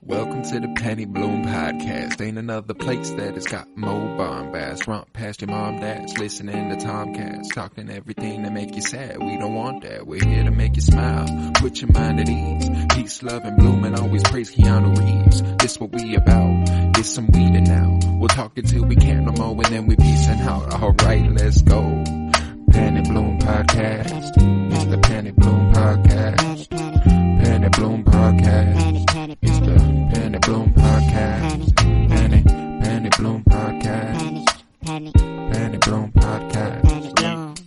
Welcome to the Penny Bloom Podcast. Ain't another place that has got more bombast. Romp past your mom, dad's listening to Tomcats. Talking everything that make you sad. We don't want that. We're here to make you smile. Put your mind at ease. Peace, love, and bloom, and always praise Keanu Reeves. This what we about. This some weeding now. We'll talk until we can't no more, and then we peacing out. Alright, let's go. Penny Bloom Podcast. It's the Penny Bloom Podcast. Penny Bloom Podcast. It's the Penny Bloom Podcast. Penny Bloom Podcast. Penny Bloom Podcast.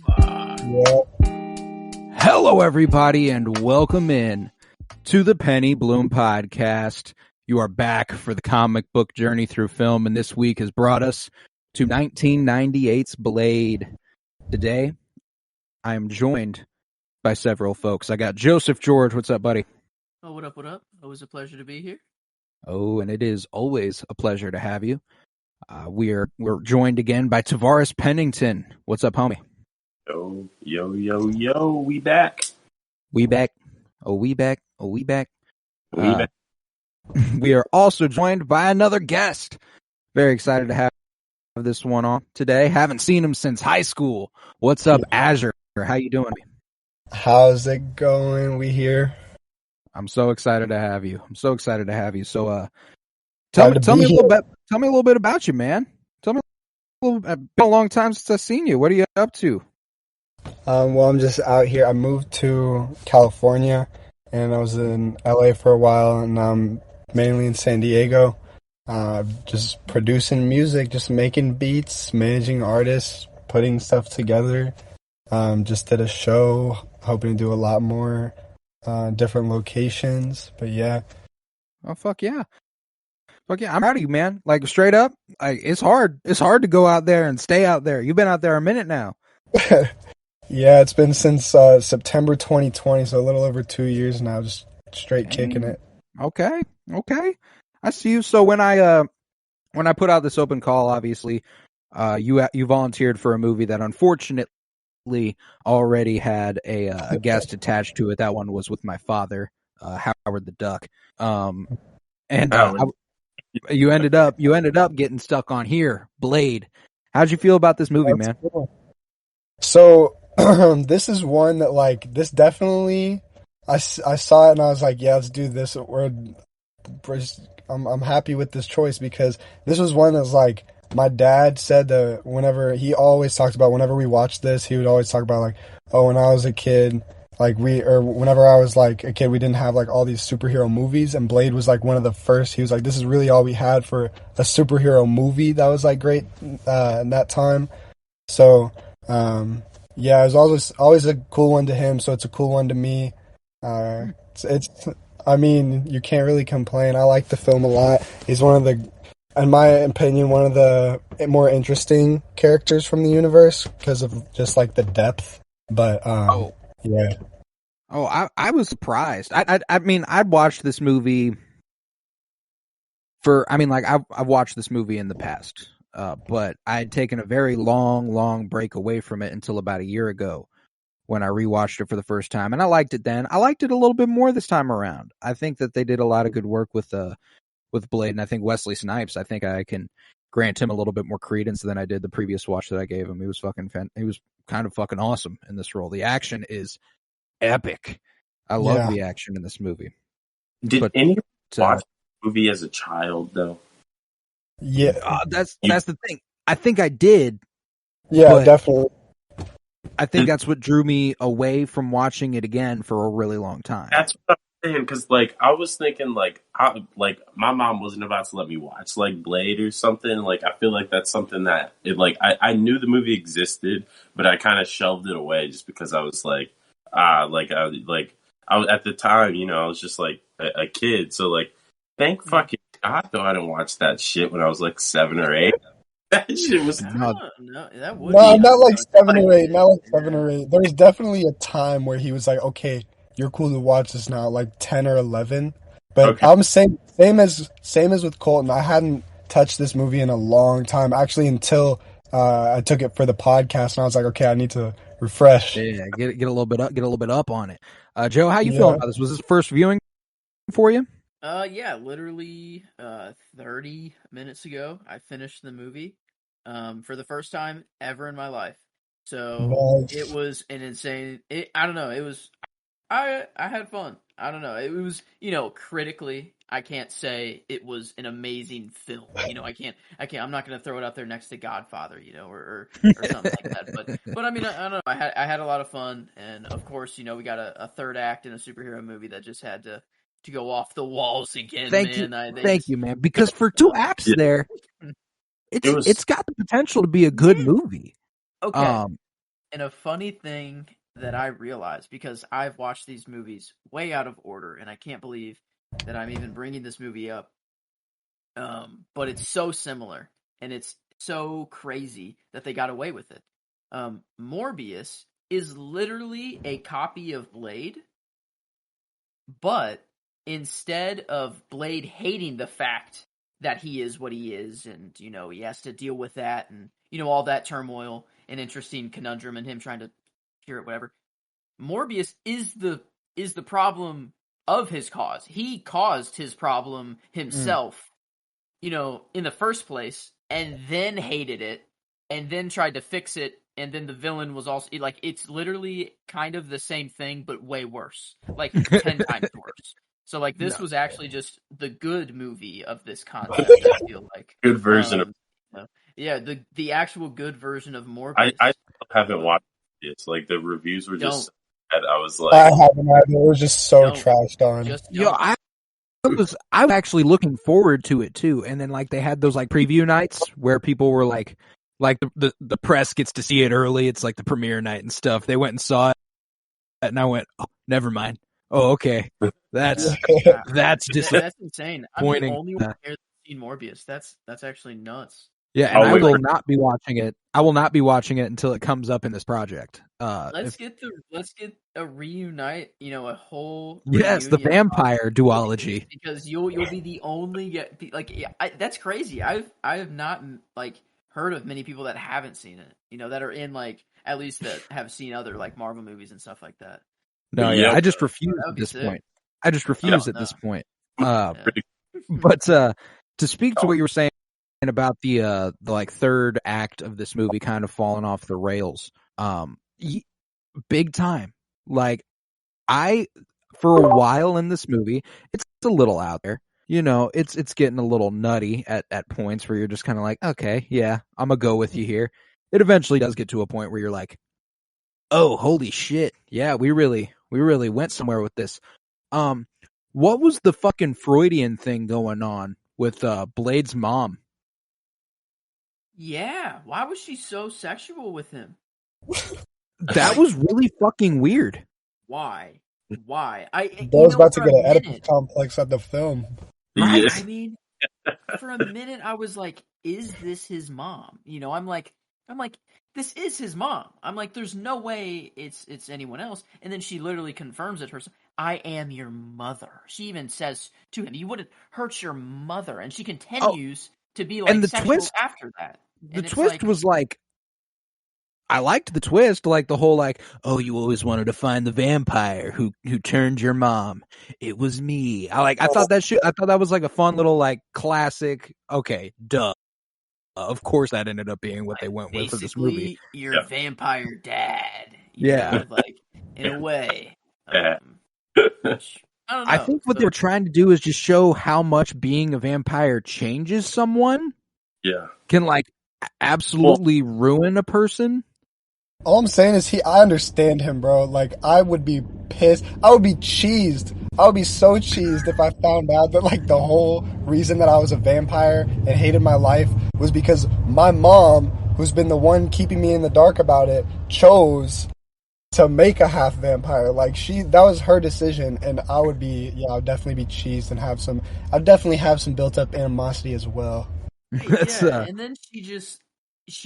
Hello, everybody, and welcome in to the Penny Bloom Podcast. You are back for the comic book journey through film, and this week has brought us to 1998's Blade. Today, I am joined by several folks. I got Joseph George. What's up, buddy? Oh, what up, what up? Always a pleasure to be here. Oh, and it is always a pleasure to have you. We're joined again by Tavarus Pennington. What's up, homie? Yo, we back. We back. Oh, we back. Oh, we back. We back. We are also joined by another guest. Very excited to have this one on today. Haven't seen him since high school. What's up, Azure? How you doing? How's it going? We here. I'm so excited to have you. So, tell me a little bit about you, man. Tell me a little. It's been a long time since I've seen you. What are you up to? Well, I'm just out here. I moved to California, and I was in LA for a while, and I'm mainly in San Diego. Just producing music, just making beats, managing artists, putting stuff together. Just did a show, hoping to do a lot more different locations, but yeah. Oh, fuck yeah. I'm proud of you, man. Like, straight up, like, it's hard to go out there and stay out there. You've been out there a minute now. Yeah, it's been since September 2020, so a little over 2 years now, just straight kicking it. Okay. I see you. So when I put out this open call, obviously, you volunteered for a movie that unfortunately already had a guest attached to it. That one was with my father, Howard the Duck. You ended up getting stuck on here, Blade. How'd you feel about this movie, man? Cool. So this is one that, like, this definitely, I saw it and I was like, yeah, let's do this. I'm happy with this choice because this was one that's like, my dad said that whenever we watched this, he would always talk about, like, oh, when I was a kid, like, whenever I was like a kid, we didn't have like all these superhero movies, and Blade was like one of the first. He was like, this is really all we had for a superhero movie that was like great in that time. So yeah, it was always a cool one to him, so it's a cool one to me. I mean, you can't really complain. I like the film a lot. He's in my opinion, one of the more interesting characters from the universe because of just like the depth. But yeah. Oh, I was surprised. I mean, I'd watched this movie I've watched this movie in the past, but I had taken a very long break away from it until about a year ago when I rewatched it for the first time, and I liked it then. I liked it a little bit more this time around. I think that they did a lot of good work with Blade, and I think Wesley Snipes, I think I can grant him a little bit more credence than I did the previous watch that I gave him. He was kind of fucking awesome in this role. The action is epic. I love the action in this movie. Did anyone watch the movie as a child, though? Yeah. That's the thing. I think I did. Yeah, definitely. I think that's what drew me away from watching it again for a really long time. That's what I'm saying, because like I was thinking, like my mom wasn't about to let me watch like Blade or something. Like I feel like that's something that I knew the movie existed, but I kind of shelved it away just because I was like I was at the time, you know, I was just like a kid. So like, thank fucking God though I didn't watch that shit when I was like 7 or 8. That shit was not like 7 or 8. Not like 7 or 8. There was definitely a time where he was like, okay, you're cool to watch this now, like 10 or 11. But okay. I'm same as with Colton. I hadn't touched this movie in a long time, actually, until I took it for the podcast, and I was like, okay, I need to refresh. Yeah, get a little bit up on it. Joe, how you feeling about this? Was this first viewing for you? Yeah, literally 30 minutes ago, I finished the movie for the first time ever in my life. So it Nice. was an insane. I don't know. It was. I had fun. I don't know. It was, critically, I can't say it was an amazing film. I'm not going to throw it out there next to Godfather, or something like that. But I mean, I don't know. I had a lot of fun, and of course, we got a third act in a superhero movie that just had to go off the walls again, Thank you, man. thank you, man. Because for two acts Yeah, there, it was. it's got the potential to be a good movie. Okay. And a funny thing that I realized, because I've watched these movies way out of order, and I can't believe that I'm even bringing this movie up. But it's so similar, and it's so crazy that they got away with it. Morbius is literally a copy of Blade, but instead of Blade hating the fact that he is what he is, and he has to deal with that, and all that turmoil, an interesting conundrum, and him trying to cure it, whatever. Morbius is the problem of his cause. He caused his problem himself, in the first place, and then hated it, and then tried to fix it, and then the villain was also like, it's literally kind of the same thing, but way worse, like 10 times worse. So like this was actually just the good movie of this concept. I feel like Good version of. yeah, the actual good version of Morbius. I still haven't watched it. Like the reviews were just. Don't. I was I like, haven't either. It was just so Don't. trashed on. Just Yo, don't. I was actually looking forward to it too, and then like they had those like preview nights where people were like the press gets to see it early. It's like the premiere night and stuff. They went and saw it, and I went, oh, never mind. Oh, okay, that's That's insane. I'm the Disappointing. only one here that's seen Morbius. That's actually nuts. Yeah, and Oh, I wait. will not be watching it. I will not be watching it until it comes up in this project. Let's get a reunite. A whole Yes, the reunion vampire duology. because you'll be the only that's crazy. I have not like heard of many people that haven't seen it. That are in like at least that have seen other like Marvel movies and stuff like that. No, Yeah. I just refuse That would at be this sick. point. I just refuse at No. this point. Yeah. But to speak to what you were saying about the like third act of this movie kind of falling off the rails, big time. Like for a while in this movie, it's a little out there. It's getting a little nutty at points where you're just kind of like, okay, yeah, I'm gonna go with you here. It eventually does get to a point where you're like, oh, holy shit, yeah, we really went somewhere with this. What was the fucking Freudian thing going on with Blade's mom? Yeah, why was she so sexual with him? That was really fucking weird. Why? Bro's about to get an Oedipus complex at the film. Right? Yes. I mean, for a minute, I was like, "Is this his mom?" I'm like, "This is his mom." I'm like, "There's no way it's anyone else." And then she literally confirms it herself. I am your mother. She even says to him, "You wouldn't hurt your mother," and she continues to be like and the sexual twist after that. The twist was like, I liked the twist, like the whole like, oh, you always wanted to find the vampire who turned your mom. It was me. I thought that was like a fun little like classic. Okay, duh. Of course, that ended up being what they went with for this movie. Your vampire dad. Yeah. Like in a way. Yeah. Which, I don't know. I think what they were trying to do is just show how much being a vampire changes someone. Yeah. Can like absolutely ruin a person. All I'm saying is I understand him, bro. Like, I would be pissed. I would be cheesed. I would be so cheesed if I found out that, like, the whole reason that I was a vampire and hated my life was because my mom, who's been the one keeping me in the dark about it, chose to make a half vampire. Like, that was her decision, and I would definitely be cheesed and I'd definitely have some built up animosity as well. And then she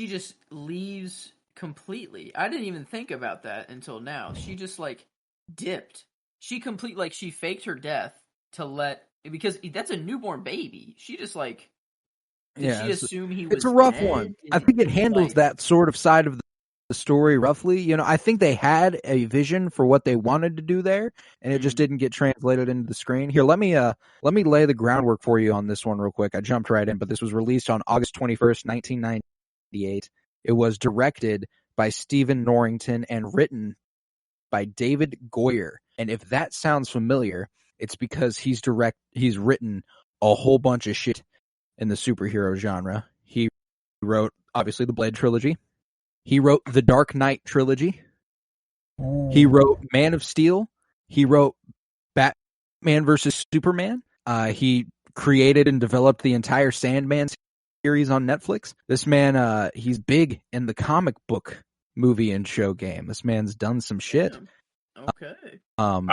just leaves completely. I didn't even think about that until now. She just like dipped. She faked her death because that's a newborn baby. She just like did she assume he was It's a rough dead? one. I think it handles that sort of side of the story roughly. You know, I think they had a vision for what they wanted to do there, and it just didn't get translated into the screen. Here, let me lay the groundwork for you on this one real quick. I jumped right in, but this was released on August 21st, 1998. It was directed by Stephen Norrington and written by David Goyer. And if that sounds familiar, it's because he's written a whole bunch of shit in the superhero genre. He wrote, obviously, the Blade trilogy. He wrote the Dark Knight trilogy. He wrote Man of Steel. He wrote Batman versus Superman. He created and developed the entire Sandman series on Netflix. This man, he's big in the comic book movie and show game. This man's done some shit. Okay. I'm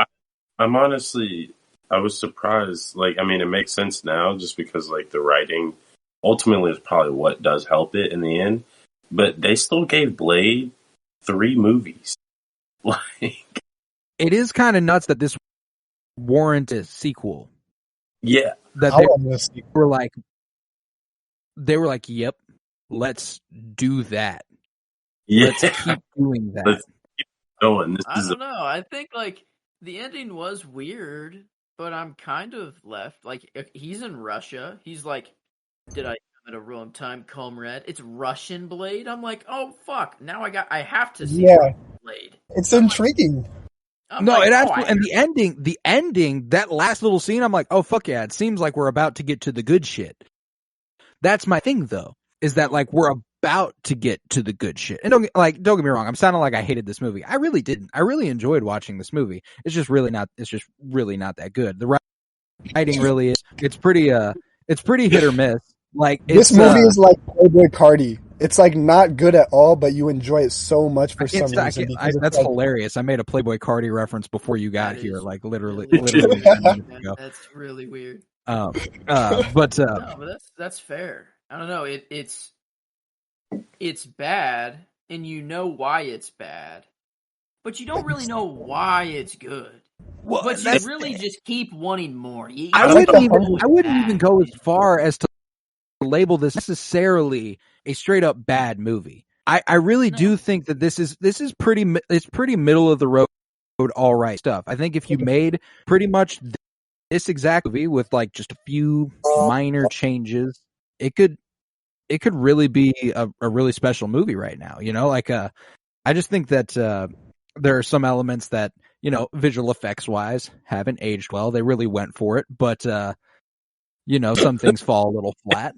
honestly, I was surprised. Like, I mean, it makes sense now just because, like, the writing ultimately is probably what does help it in the end. But they still gave Blade 3 movies. Like, it is kind of nuts that this warranted a sequel. Yeah. That they were like, yep, let's do that. Yeah. Let's keep doing that. Let's keep going. I don't know. I think, like, the ending was weird, but I'm kind of left. Like, if he's in Russia. He's like, did I come at a wrong time, comrade? It's Russian Blade. I'm like, oh fuck! Now I have to see Blade. It's intriguing. It absolutely. And the ending, that last little scene, I'm like, oh fuck yeah! It seems like we're about to get to the good shit. That's my thing, though, is that like we're about to get to the good shit. And don't get me wrong, I'm sounding like I hated this movie. I really didn't. I really enjoyed watching this movie. It's just really not that good. The writing really is. It's pretty hit or miss. Like, this movie is like Playboy Cardi. It's like not good at all, but you enjoy it so much for some reason. That's hilarious. I made a Playboy Cardi reference before you got here, like literally. That's really weird. But that's fair. I don't know. It's bad, and you know why it's bad, but you don't really know why it's good. Well, but you really just keep wanting more. I wouldn't even go as far as to label this necessarily a straight up bad movie. I really do think that this is pretty middle of the road, all right stuff. I think if you made pretty much this exact movie with like just a few minor changes, it could really be a really special movie right now. You know, like I just think that there are some elements that, you know, visual effects wise haven't aged well. They really went for it, but you know, some things fall a little flat.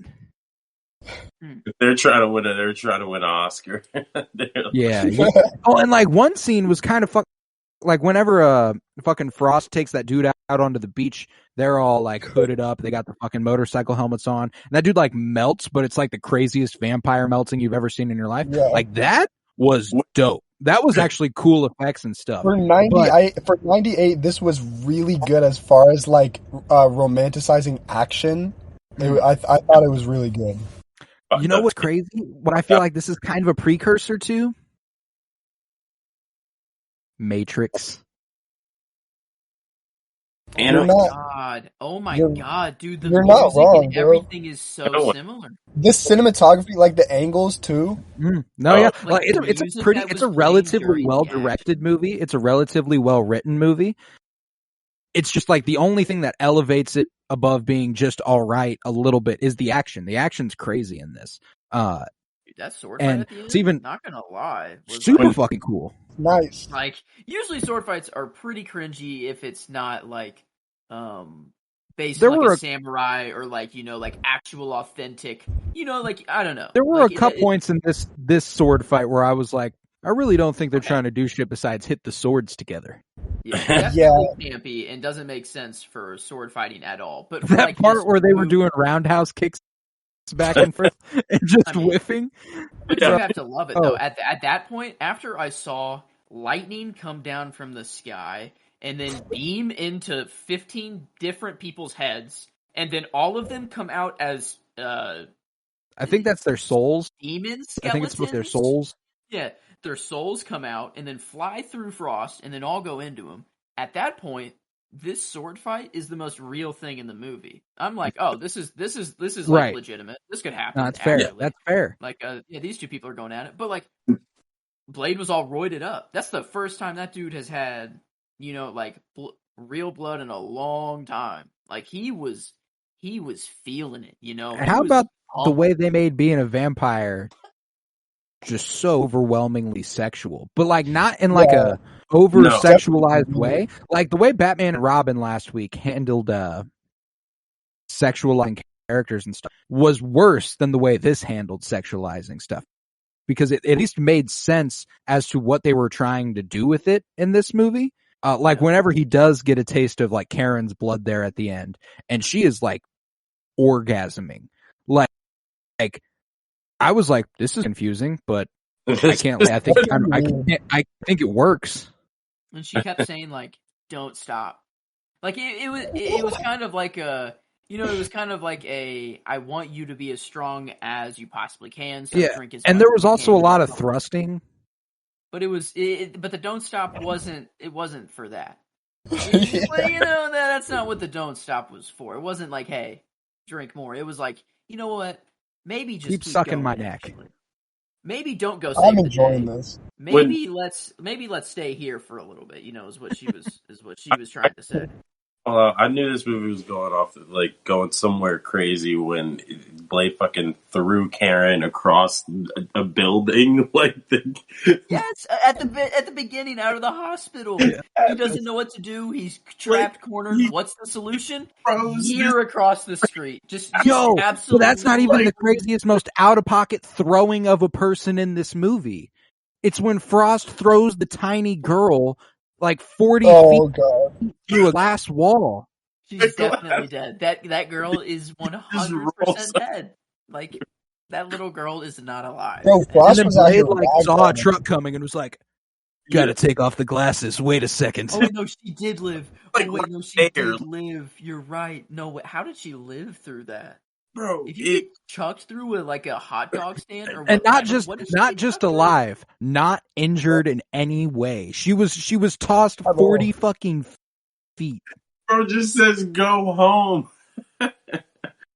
They're trying to win an Oscar. Yeah. Oh, and like one scene was kind of like whenever fucking Frost takes that dude out onto the beach, they're all like hooded up. They got the fucking motorcycle helmets on. And that dude like melts, but it's like the craziest vampire melting you've ever seen in your life. Yeah. Like that was dope. That was actually cool effects and stuff. For 98, this was really good as far as like romanticizing action. I thought it was really good. You know what's crazy? What I feel like this is kind of a precursor to? Matrix. Oh my god, dude! The music and everything is so similar. This cinematography, like the angles too. It's a relatively well directed movie. It's a relatively well written movie. It's just like the only thing that elevates it above being just all right a little bit is the action. The action's crazy in this. That sword fight at the end, it's even not gonna lie, was super fucking cool. Nice. Like usually sword fights are pretty cringy if it's not like based on like a samurai or like, you know, like actual authentic, you know, like I don't know. There were a couple points in this sword fight where I was like, I really don't think they're trying to do shit besides hit the swords together. Yeah, that's campy and doesn't make sense for sword fighting at all. But that like part where they were doing roundhouse kicks back and forth and just whiffing. But you have to love it though. At that point, after I saw lightning come down from the sky and then beam into 15 different people's heads, and then all of them come out as I think that's their souls. Demons, skeletons. I think it's supposed to be their souls. Yeah, their souls come out and then fly through Frost and then all go into him. At that point, this sword fight is the most real thing in the movie. I'm like, oh, this is like legitimate. This could happen. No, that's fair. That's fair. Like, these two people are going at it, but like, Blade was all roided up. That's the first time that dude has had, like real blood in a long time. Like he was feeling it. And how about the way they made being a vampire just so overwhelmingly sexual, but like not in like a over sexualized way. Like the way Batman and Robin last week handled sexualizing characters and stuff was worse than the way this handled sexualizing stuff, because it at least made sense as to what they were trying to do with it in this movie. Like whenever he does get a taste of like Karen's blood there at the end, and she is like orgasming, like I was like, this is confusing, but I can't. I think it works. And she kept saying like, "Don't stop." Like it was kind of like a, it was kind of like a, I want you to be as strong as you possibly can. So drink as and much there was as you also can. a lot of thrusting. But but the don't stop wasn't for that. Well, that's not what the don't stop was for. It wasn't like, hey, drink more. It was like, you know what? Maybe just keep sucking going, my neck. actually. Maybe don't go. I'm enjoying this. Maybe let's stay here for a little bit. Is what she was trying to say. I knew this movie was going somewhere crazy when Blade fucking threw Karen across a building. Yes, at the beginning, out of the hospital, he doesn't know what to do. He's trapped, cornered. What's the solution? Year across the street. Just absolutely. So that's not even the craziest, most out of pocket throwing of a person in this movie. It's when Frost throws the tiny girl like 40 feet through a glass wall. She's definitely dead. That girl is 100% dead. Like, that little girl is not alive. Bro, Frost was Blade saw a truck coming and was like, "Gotta take off the glasses. Wait a second." Oh no, she did live. She did live. You're right. No, wait, how did she live through that? Bro, if you get chucked through a hot dog stand, or and not just alive, not injured in any way. She was tossed 40 fucking feet. Bro just says go home.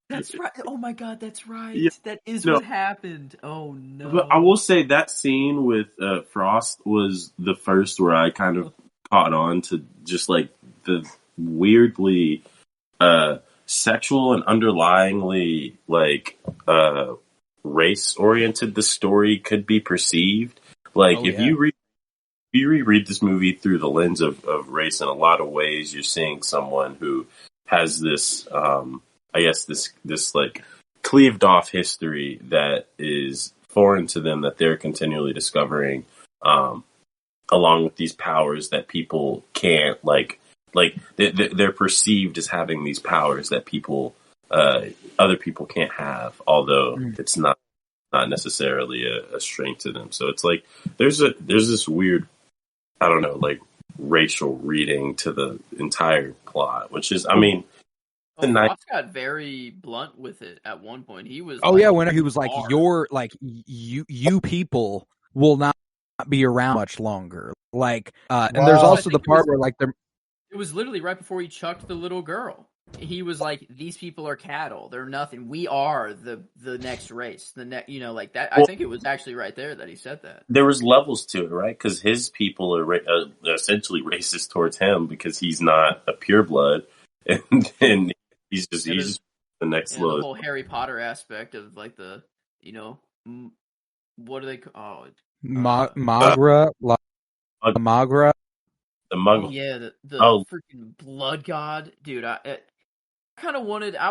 That's right. Oh my god, that's right. Yeah. That is what happened. Oh no. But I will say that scene with Frost was the first where I kind of caught on to just like the weirdly sexual and underlyingly race oriented the story could be perceived. You reread this movie through the lens of race, in a lot of ways you're seeing someone who has this this like cleaved off history that is foreign to them, that they're continually discovering, along with these powers that people can't they're perceived as having these powers that other people can't have, although it's not necessarily a strength to them. So it's like there's this weird, I don't know, like racial reading to the entire plot, which is, I mean, Frost got very blunt with it at one point. He was when he was like, "You're like you people will not be around much longer." Like, and there's also the part where like they're. It was literally right before he chucked the little girl. He was like, "These people are cattle. They're nothing. We are the next race. The next, like that." I think it was actually right there that he said that. There was levels to it, right? Because his people are essentially racist towards him because he's not a pureblood, and he's just the next level. The whole Harry Potter aspect of like the, what do they call it? Magra. The Muggle. Oh, yeah, the freaking blood god, dude. I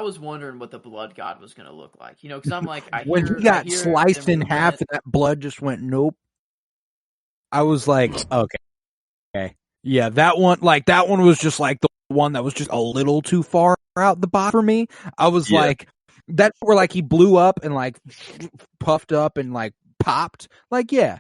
was wondering what the blood god was going to look like, because I'm like, when he got sliced in half and that blood just went nope. I was like, okay, yeah, that one was just like the one that was just a little too far out the bottom for me. I was like, that's where like he blew up and like puffed up and like popped. Like, yeah,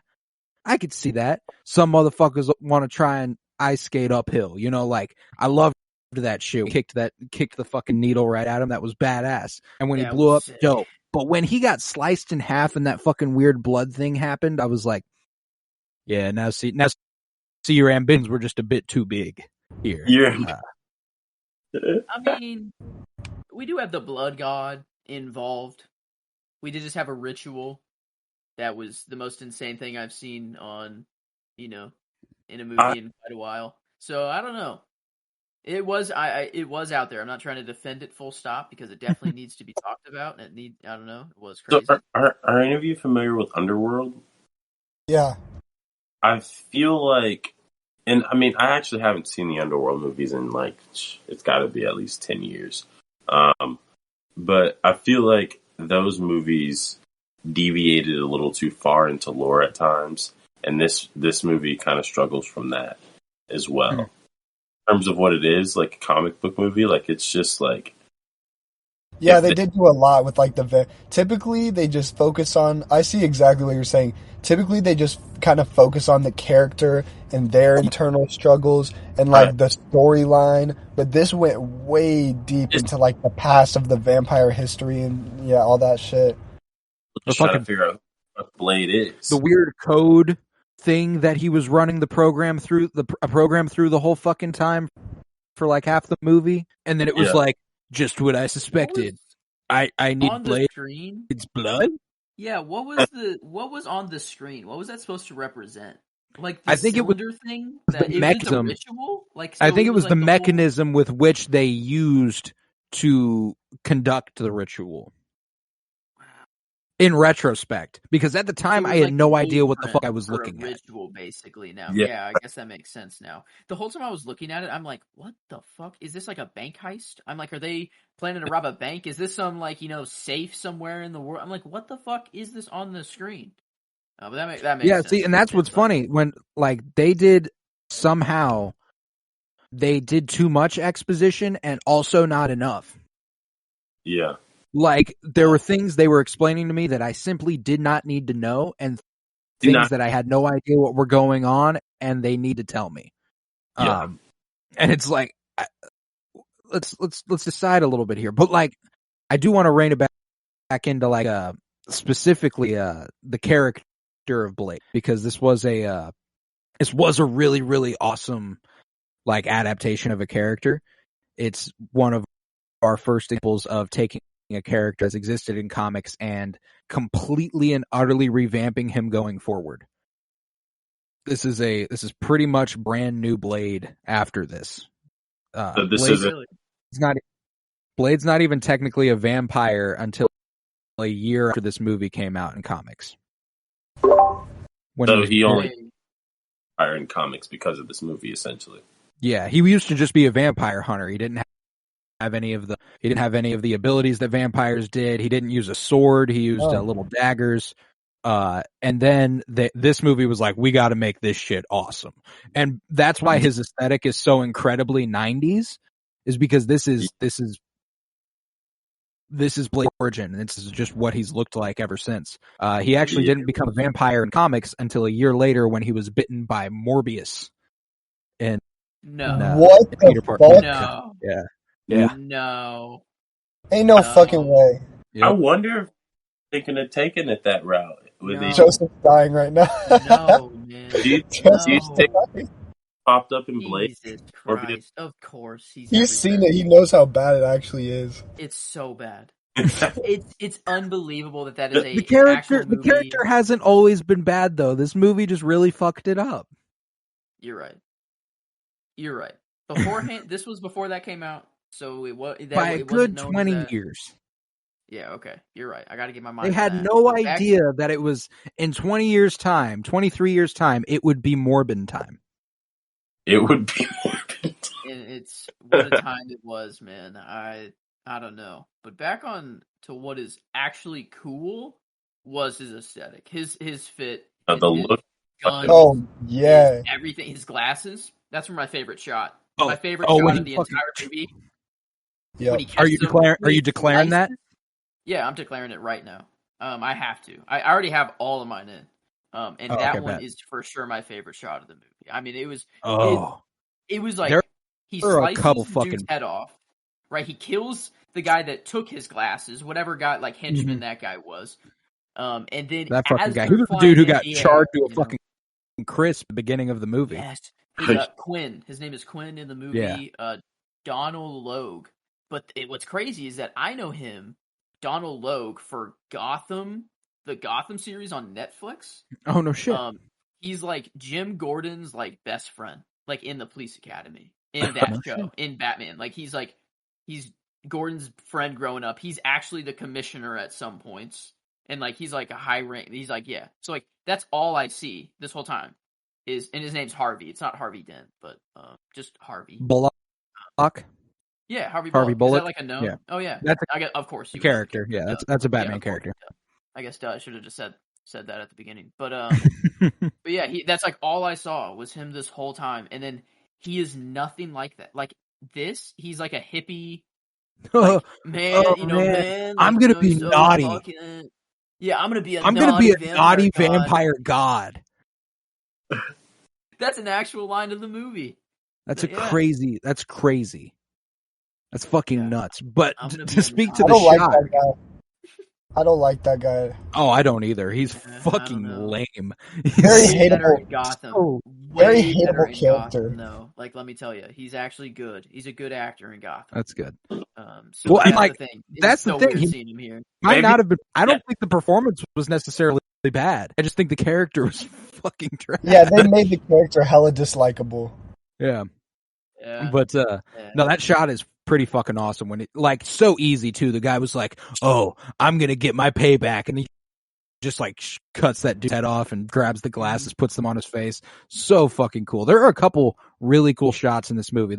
I could see that. Some motherfuckers want to try and ice skate uphill, like I loved that shit. Kicked the fucking needle right at him. That was badass. And when he blew up, dope. But when he got sliced in half and that fucking weird blood thing happened, I was like, yeah, now see your ambitions were just a bit too big here. Yeah. I mean, we do have the blood god involved. We did just have a ritual. that was the most insane thing I've seen on, in a movie in quite a while. So I don't know. It was it was out there. I'm not trying to defend it full stop because it definitely needs to be talked about. And I don't know. It was So, crazy. are any of you familiar with Underworld? Yeah. I feel like, and I mean, I actually haven't seen the Underworld movies in it's got to be at least 10 years. But I feel like those movies deviated a little too far into lore at times, and this movie kind of struggles from that as well. Hmm. In terms of what it is, like a comic book movie, like it's just like. Yeah, they did do a lot with like typically they just focus on, I see exactly what you're saying. Typically they just kind of focus on the character and their internal struggles and like the storyline, but this went way deep into like the past of the vampire history and all that shit. Just trying to figure out what Blade is. The weird code thing that he was running the program through the whole fucking time for like half the movie, and then it was like, just what I suspected. I need on Blade. The screen? It's blood? Yeah, what was on the screen? What was that supposed to represent? Like the I think cylinder thing? That the it was mechanism. the ritual? Like I think it was like the mechanism with which they used to conduct the ritual. In retrospect, because at the time I had no idea what the fuck I was looking at. Ritual, basically. Now, Yeah. I guess that makes sense now. The whole time I was looking at it, I'm like, "What the fuck is this? Like a bank heist?" I'm like, "Are they planning to rob a bank? Is this some safe somewhere in the world?" I'm like, "What the fuck is this on the screen?" But that makes sense. See, and that's what's funny when like they did too much exposition and also not enough. Yeah. Like, there were things they were explaining to me that I simply did not need to know, and things that I had no idea what were going on, and they need to tell me. Yeah. And it's like, let's decide a little bit here. But like, I do want to rein it back into like specifically the character of Blade, because this was a really, really awesome like adaptation of a character. It's one of our first examples of taking a character that's existed in comics and completely and utterly revamping him going forward. This is pretty much brand new Blade after this. So this Blade's not even technically a vampire until a year after this movie came out in comics. So he only vampire in comics because of this movie, essentially. Yeah, he used to just be a vampire hunter. He didn't have any of the abilities that vampires did. He didn't use a sword. He used little daggers. And then this movie was like, we got to make this shit awesome. And that's why his aesthetic is so incredibly 90s, is because this is Blade's origin. This is just what he's looked like ever since. He actually didn't become a vampire in comics until a year later when he was bitten by Morbius. And what the fuck? No. Yeah. No. Ain't no fucking way. Yep. I wonder if they could have taken it that route. Joseph's dying right now. No, man. Popped up in Blade. Jesus Christ. Of course. He's seen it. He knows how bad it actually is. It's so bad. It's unbelievable that is the character. The character hasn't always been bad though. This movie just really fucked it up. You're right. Beforehand, this was before that came out, so it was by a good 20 years. Yeah, okay, you're right. I got to get my mind. They had no idea that it was in 20 years' time, 23 years' time, it would be Morbin time. It would be Morbin. It's what a time it was, man. I don't know, but back on to what is actually cool was his aesthetic, his fit, the look. Guns, everything. His glasses. That's my favorite shot. Oh, my favorite shot of the entire movie. Yeah. Are you declaring that? Yeah, I'm declaring it right now. I have to. I already have all of mine in. And that one is for sure my favorite shot of the movie. I mean, it was. It was like he slices the dude's head off. Right, he kills the guy that took his glasses, whatever guy, like henchman that guy was. And then that fucking guy. He was the dude who got charged to a fucking crisp at the beginning of the movie. Yes. Quinn. His name is Quinn in the movie. Yeah. Donald Logue. But what's crazy is that I know him, Donald Logue, for Gotham the Gotham series on Netflix. Oh no shit. He's like Jim Gordon's like best friend, like in the police academy in that No show shit. in Batman. Like he's Gordon's friend growing up. He's actually the commissioner at some points, and like he's like a high rank. He's like So like that's all I see this whole time is, and his name's Harvey. It's not Harvey Dent, but just Harvey. Bullock. Yeah, Harvey Harvey Bullock. Bullock? Is that like a known? Yeah. Oh yeah, That's of course. a character. Yeah, that's a Batman of course. character. I guess I should have just said that at the beginning. But yeah, that's like all I saw was him this whole time, and then he is nothing like that. Like this, he's like a hippie, like, man. Man. I'm like, gonna be so naughty. Yeah, I'm gonna be a naughty vampire god. That's an actual line of the movie. That's Yeah. crazy. That's crazy. That's fucking nuts. But I'm gonna to be speak a to I the don't like shot. that guy. I don't like that guy. Oh, I don't either. He's I fucking don't know. lame. Very Way better hateable. in Gotham. So very Way better hateable in character. Gotham, though. Like, let me tell you, he's actually good. He's a good actor in Gotham. that's good. So Well, and, that's like, the thing. that's the so thing. Weird He- seeing him here. Might Maybe- not have been. I don't yeah. think the performance was necessarily bad. I just think the character was fucking trash. Yeah, they made the character hella dislikable. Yeah. Yeah. But yeah. no, that shot is pretty fucking awesome. When it like so easy too. The guy was like, "Oh, I'm gonna get my payback," and he just like cuts that dude's head off and grabs the glasses, puts them on his face. So fucking cool. There are a couple really cool shots in this movie.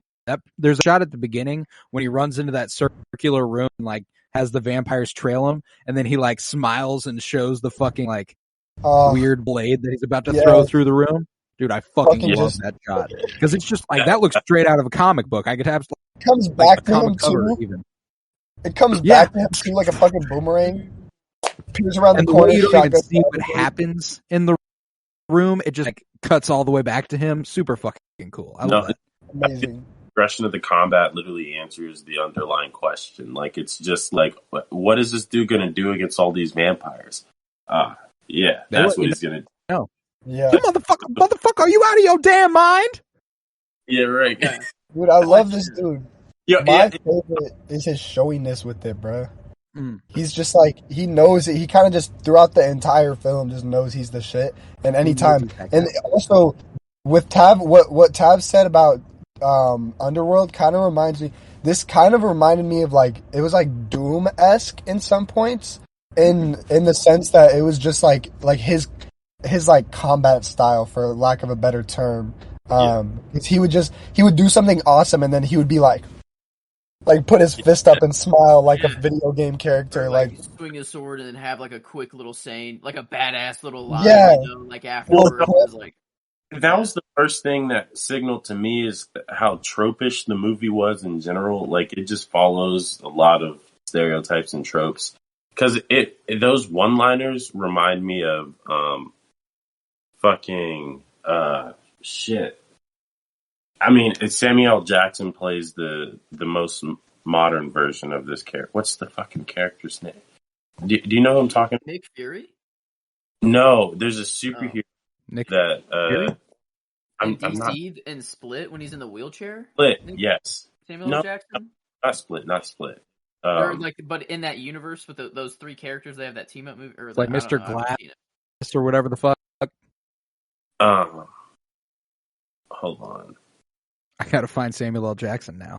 There's a shot at the beginning when he runs into that circular room and like has the vampires trail him, and then he like smiles and shows the fucking like weird blade that he's about to throw through the room. Dude, I fucking love that shot because it's just like that looks straight out of a comic book. I could have It comes like back a to him comic cover too. even. It comes Yeah. back to him too like a fucking boomerang. Peers around And the the way corner. you don't even shotgun see what shot. happens in the room, it just like cuts all the way back to him. Super fucking cool. I love that. Amazing. Progression of the combat literally answers the underlying question. Like, it's just like, what is this dude going to do against all these vampires? Yeah, that's what he's going to do. Yeah. You motherfucker, are you out of your damn mind? Yeah, right. Yeah. Dude, I love this dude. Yeah, My favorite is his showiness with it, bro. Mm. He's just like, he knows it. He kind of just, throughout the entire film, just knows he's the shit. And anytime, and also with Tav, what Tav said about Underworld kind of reminds me, this kind of reminded me of like, it was like Doom-esque in some points, in the sense that it was just like his like combat style, for lack of a better term. 'Cause he would do something awesome and then he would be like put his fist up and smile like a video game character, Or, like swing his sword and then have like a quick little saying, like a badass little line. Yeah. Like afterwards, Well, it's like That was the first thing that signaled to me is how tropish the movie was in general. Like, it just follows a lot of stereotypes and tropes. Because those one-liners remind me of shit. I mean, Samuel L. Jackson plays the most modern version of this character. What's the fucking character's name? Do you know who I'm talking about? Nick Fury. No, there's a superhero Nick that Fury? I'm In not DC and Split when he's in the wheelchair. split. Yes, Samuel No. L. Jackson. not split. Or like, but in that universe with those three characters, they have that team up movie. Or like I don't Mr. know, I haven't Glass. seen it. or whatever the fuck. Hold on. I gotta find Samuel L. Jackson now.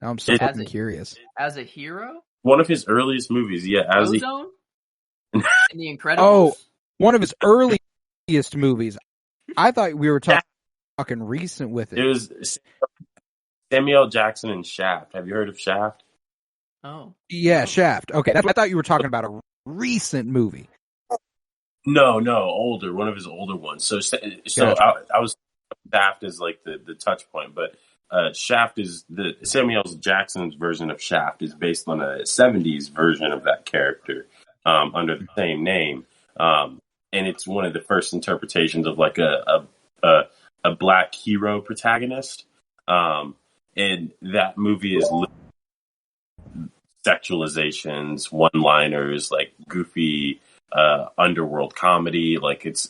Now I'm so It- fucking curious. As a hero, One of his earliest movies, yeah, as he, Ozone, in The Incredibles. Oh. One of his earliest movies. I thought we were talking recent with it it. was Samuel L. Jackson in Shaft. Have you heard of Shaft? Oh, Yeah, Shaft. Okay, I thought you were talking about a recent movie. No, older. One of his older ones. So Gotcha. I was Shaft is like the touch point, but Shaft is the Samuel L. Jackson's version of Shaft is based on a '70s version of that character under the same name, and it's one of the first interpretations of like a black hero protagonist, and that movie is sexualizations, one-liners, like goofy underworld comedy. Like it's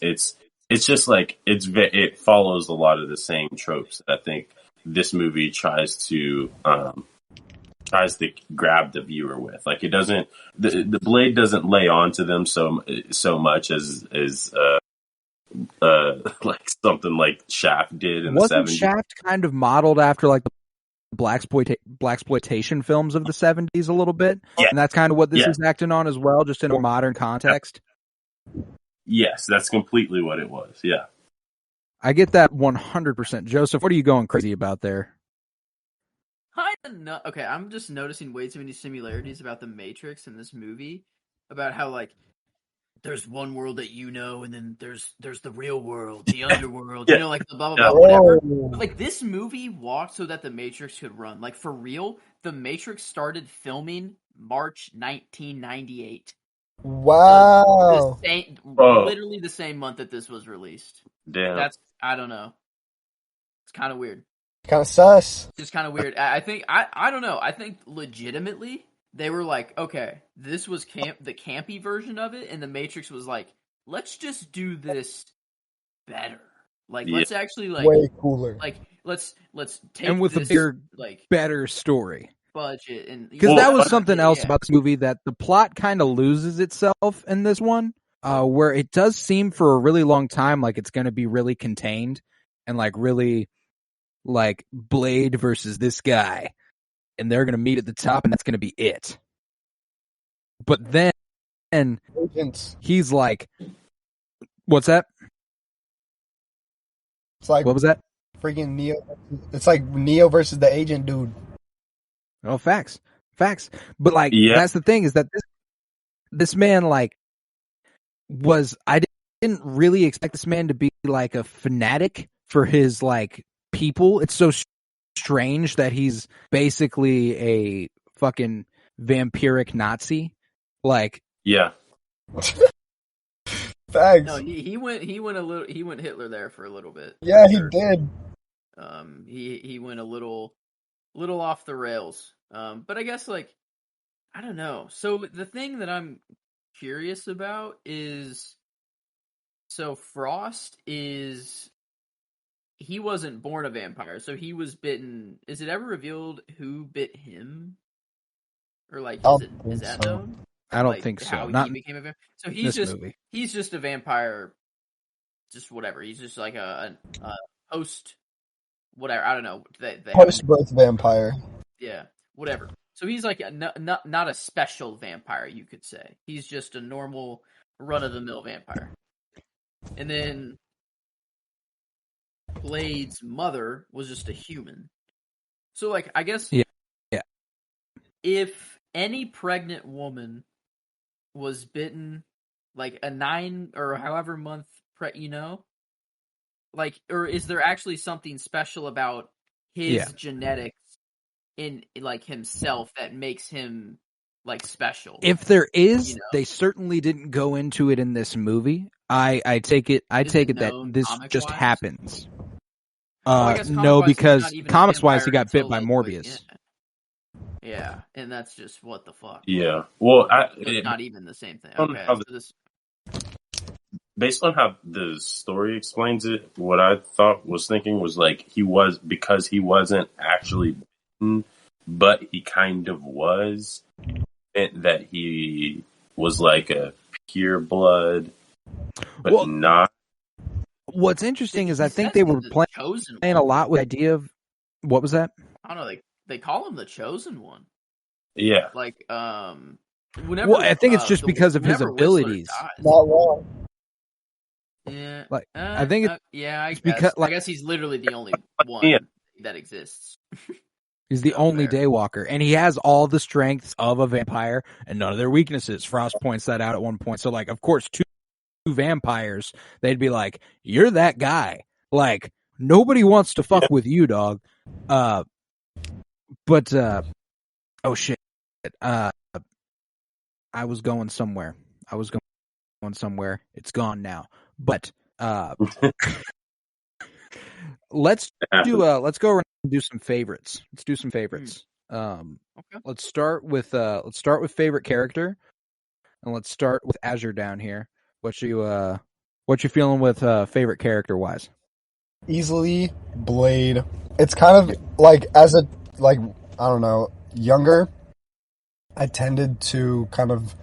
just like it follows a lot of the same tropes that I think this movie tries to tries to grab the viewer with. Like, it doesn't, the blade doesn't lay onto them so much as like something like Shaft did in Wasn't the 70s. Shaft kind of modeled after like the blaxploitation films of the 70s a little bit? Yeah. And that's kind of what this is acting on as well, just in a modern context. Yes, that's completely what it was. Yeah. I get that 100%. Joseph, what are you going crazy about there? Okay, I'm just noticing way too many similarities about the Matrix in this movie, about how like there's one world that you know, and then there's the real world, the underworld, you know, like the blah blah blah, whatever. But, like, this movie walked so that the Matrix could run. Like, for real, the Matrix started filming March 1998. Wow. Literally the same month that this was released. Damn. I don't know. It's kind of weird. Kind of sus. It's kind of weird. I think I don't know. I think legitimately they were like, okay, this was the campy version of it, and the Matrix was like, let's just do this better. Like, let's actually like way cooler. Like, let's take and with this, a bigger, like, better story. Budget, and because that was something else about this movie, that the plot kind of loses itself in this one, where it does seem for a really long time like it's going to be really contained and like really like Blade versus this guy, and they're going to meet at the top, and that's going to be it. But then he's like, what's that? It's like, what was that? Freaking Neo. It's like Neo versus the agent dude. Oh, facts. But like, that's the thing, is that this man, like, I didn't really expect this man to be like a fanatic for his like people. It's so strange that he's basically a fucking vampiric Nazi. Like, yeah. Facts. No, he went Hitler there for a little bit. Yeah, he did. He went a little off the rails. But I guess, like, I don't know. So the thing that I'm curious about is, so Frost he wasn't born a vampire, so he was bitten. Is it ever revealed who bit him? Or like, is that known? I don't like, think so. How Not he became a vampire. So he's just a vampire. Just whatever. He's just like a post, whatever. I don't know. Post-birth vampire. Yeah, whatever. So he's like not a special vampire, you could say. He's just a normal run-of-the-mill vampire. And then Blade's mother was just a human. So, like, I guess if any pregnant woman was bitten, like a 9 or however month, like, or is there actually something special about his genetics in like himself that makes him like special? If there is, they certainly didn't go into it in this movie. I take it that this just happens. No, because comics-wise, he got bit by Morbius. Yeah, and that's just what the fuck. Yeah, well, it's not even the same thing. Okay, based on how the story explains it, what I was thinking was like because he wasn't actually bitten, but he kind of was, that he was like a pure blood, but not. What's interesting is I think they were playing a lot with the idea of, what was that? I don't know. They call him the Chosen One. Yeah. Like, whenever. Well, I think it's just because of his abilities. Not wrong. Yeah. Like, I think it's I guess. because, like, I guess he's literally the only one that exists. He's the only daywalker, and he has all the strengths of a vampire and none of their weaknesses. Frost points that out at one point. So, like, of course, two vampires, they'd be like, "You're that guy." Like, nobody wants to fuck with you, dog. But oh shit. I was going somewhere. It's gone now. But let's go around and do some favorites. Okay. Let's start with favorite character, and let's start with Azure down here. What you feeling with favorite character wise? Easily Blade. It's kind of like, I don't know. younger, I tended to kind of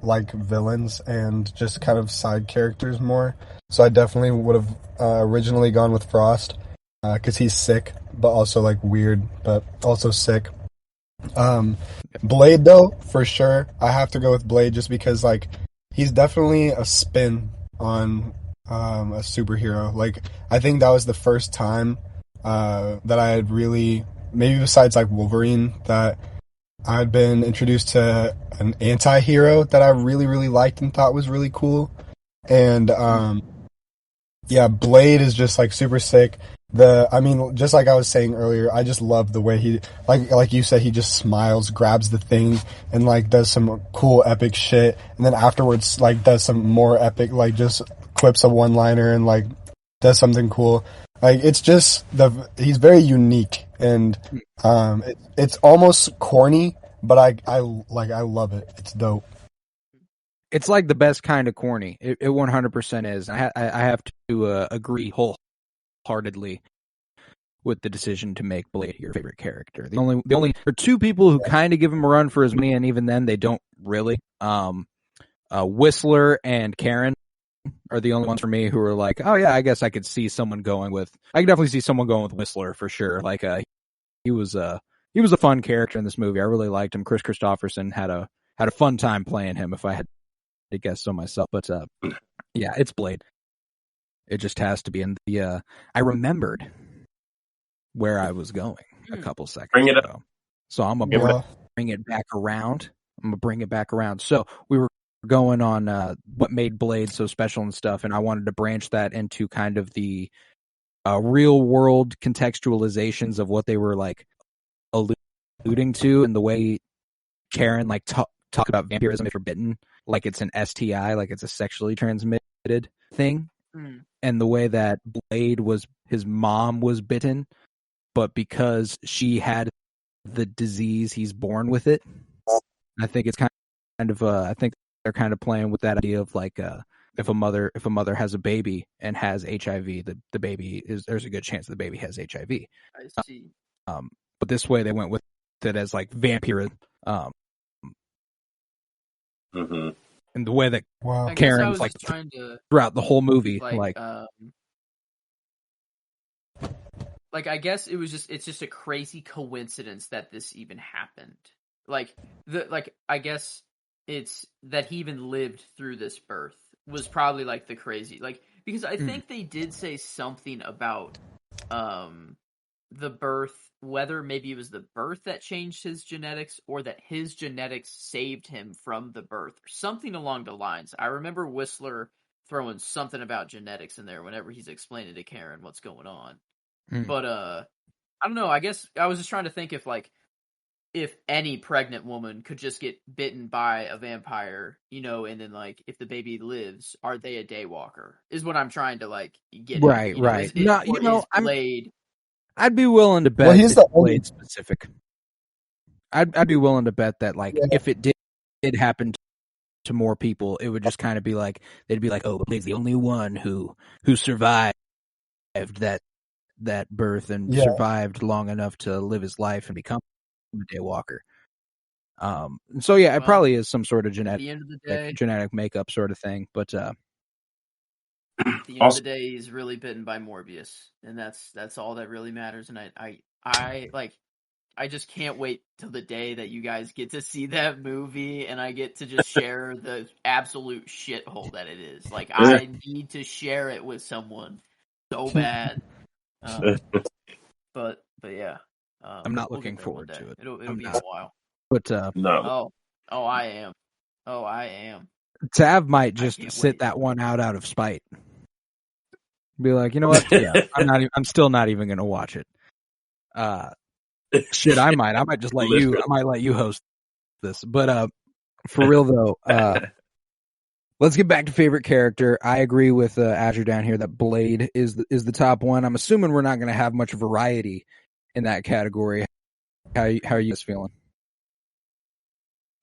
like villains and just kind of side characters more. So I definitely would have originally gone with Frost because he's sick, but also like weird, but also sick. Blade though, for sure, I have to go with Blade just because like he's definitely a spin on a superhero. Like I think that was the first time that I had really, maybe besides like Wolverine, that I had been introduced to an anti-hero that I really, really liked and thought was really cool. And yeah, Blade is just like super sick. Just like I was saying earlier, I just love the way he, like you said, he just smiles, grabs the thing, and like does some cool epic shit, and then afterwards like does some more epic, like just quips a one-liner and like does something cool. Like it's just he's very unique, and it's almost corny, but I love it. It's dope. It's like the best kind of corny. It 100% is. I have to agree wholeheartedly with the decision to make Blade your favorite character. The only there are two people who kind of give him a run for his money, and even then they don't really. Whistler and Karen are the only ones for me who are like, oh yeah, I guess I could see someone going with. I could definitely see someone going with Whistler for sure. Like he was a fun character in this movie. I really liked him. Chris Christopherson had a fun time playing him. If I had to guess so myself, but yeah, it's Blade. It just has to be. In the I remembered where I was going a couple seconds Bring it up. ago, so I'm gonna bring it back around. So we were going on what made Blade so special and stuff, and I wanted to branch that into kind of the real world contextualizations of what they were like alluding to, and the way Karen like talk about vampirism if you're bitten, like it's an STI, like it's a sexually transmitted thing. And the way that Blade his mom was bitten, but because she had the disease, he's born with it. I think it's kind of I think they're kind of playing with that idea of like if a mother has a baby and has HIV, the baby there's a good chance the baby has HIV. I see. But this way they went with it as like vampirism. And the way that Karen's like throughout the whole movie, like I guess it's just a crazy coincidence that this even happened. I guess it's that he even lived through this birth was probably like the crazy, like, because I think they did say something about the birth, whether maybe it was the birth that changed his genetics or that his genetics saved him from the birth, or something along the lines. I remember Whistler throwing something about genetics in there whenever he's explaining to Karen what's going on. But I don't know, I guess I was just trying to think if any pregnant woman could just get bitten by a vampire, and then like if the baby lives, are they a daywalker? Is what I'm trying to like get right, at. Right. Is Blade. I'd be willing to bet it's Blade specific. I'd be willing to bet that like if it did happen to more people, it would just kind of be like they'd be like, oh, Blade's the only one who survived that birth and survived long enough to live his life and become a daywalker. So yeah, it probably is some sort of genetic makeup sort of thing, but at the end of the day, he's really bitten by Morbius, and that's all that really matters. And I just can't wait till the day that you guys get to see that movie, and I get to just share the absolute shithole that it is. Like, I need to share it with someone so bad. But yeah, I'm not looking forward to it. It'll be a while. But no. Oh, I am. Tav might just sit that one out of spite. Be like, you know what? Yeah, I'm still not even gonna watch it. Shit, I might just let you. I might let you host this. But for real though, let's get back to favorite character. I agree with Azure down here that Blade is the top one. I'm assuming we're not gonna have much variety in that category. How are you guys feeling?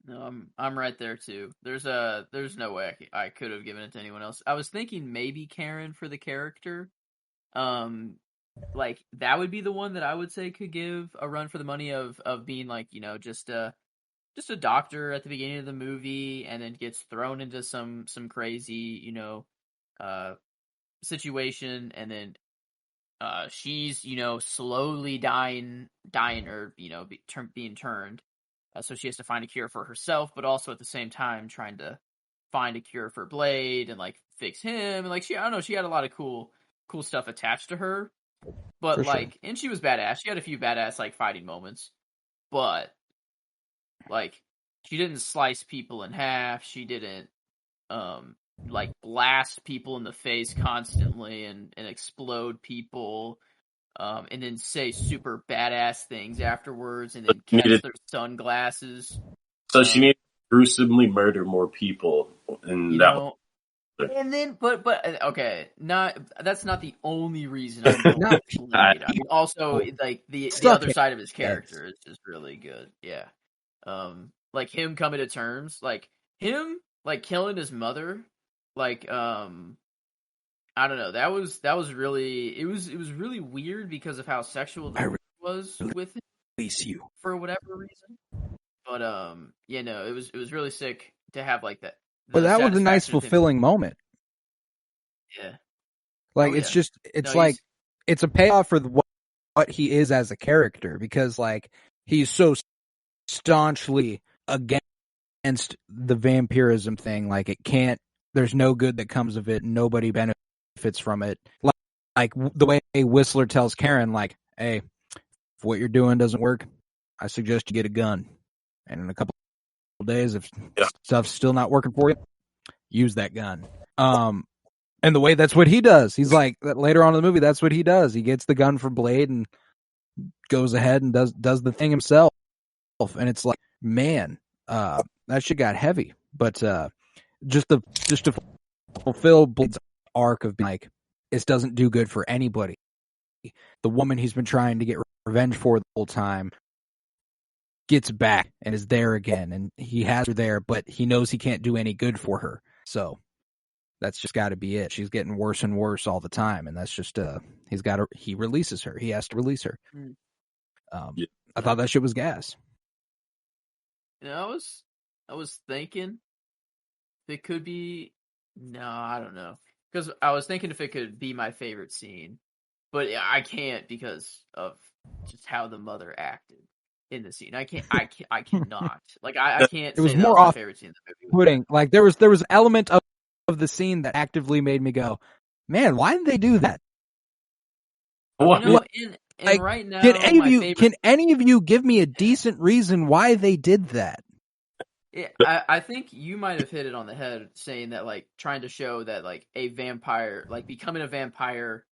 No, I'm right there too. There's no way I could have given it to anyone else. I was thinking maybe Karen for the character, like that would be the one that I would say could give a run for the money of being like, just a doctor at the beginning of the movie, and then gets thrown into some crazy, uh situation, and then she's, slowly dying or, being turned. So she has to find a cure for herself, but also at the same time trying to find a cure for Blade and like fix him. And like I don't know, she had a lot of cool stuff attached to her. But For like, sure. and she was badass. She had a few badass like fighting moments, but like she didn't slice people in half. She didn't like blast people in the face constantly and explode people. And then say super badass things afterwards, and then catch their sunglasses. So she needed to gruesomely murder more people, and and then, but okay, that's not the only reason I'm going with Blade. I mean, also like the other side of his character is just really good. Yeah, like him coming to terms, like him like killing his mother, like I don't know. That was really it was really weird because of how sexual the movie was with him. Release you for whatever reason. But it was really sick to have like that. But that was a nice fulfilling moment. Yeah. Like it's a payoff for what he is as a character, because like he's so staunchly against the vampirism thing. Like there's no good that comes of it. Nobody benefits from it. Like the way Whistler tells Karen, like, hey, if what you're doing doesn't work, I suggest you get a gun. And in a couple of days, if stuff's still not working for you, use that gun. And the way that's what he does. He's like, later on in the movie, that's what he does. He gets the gun for Blade and goes ahead and does the thing himself. And it's like, man, that shit got heavy. But just to fulfill Blade's arc of being like, this doesn't do good for anybody. The woman he's been trying to get revenge for the whole time gets back and is there again, and he has her there, but he knows he can't do any good for her. So that's just got to be it. She's getting worse and worse all the time, and that's just he releases her. He has to release her. I thought that shit was gas. I was thinking it could be. No, I don't know, because I was thinking if it could be my favorite scene, but I can't because of just how the mother acted in the scene. I cannot. Like I can't. It was say more that was my favorite scene in the movie. Pudding. Like there was an element of the scene that actively made me go, man, why didn't they do that? And right now, can any of you give me a decent reason why they did that? I think you might have hit it on the head saying that, like, trying to show that, like, a vampire, like, becoming a vampire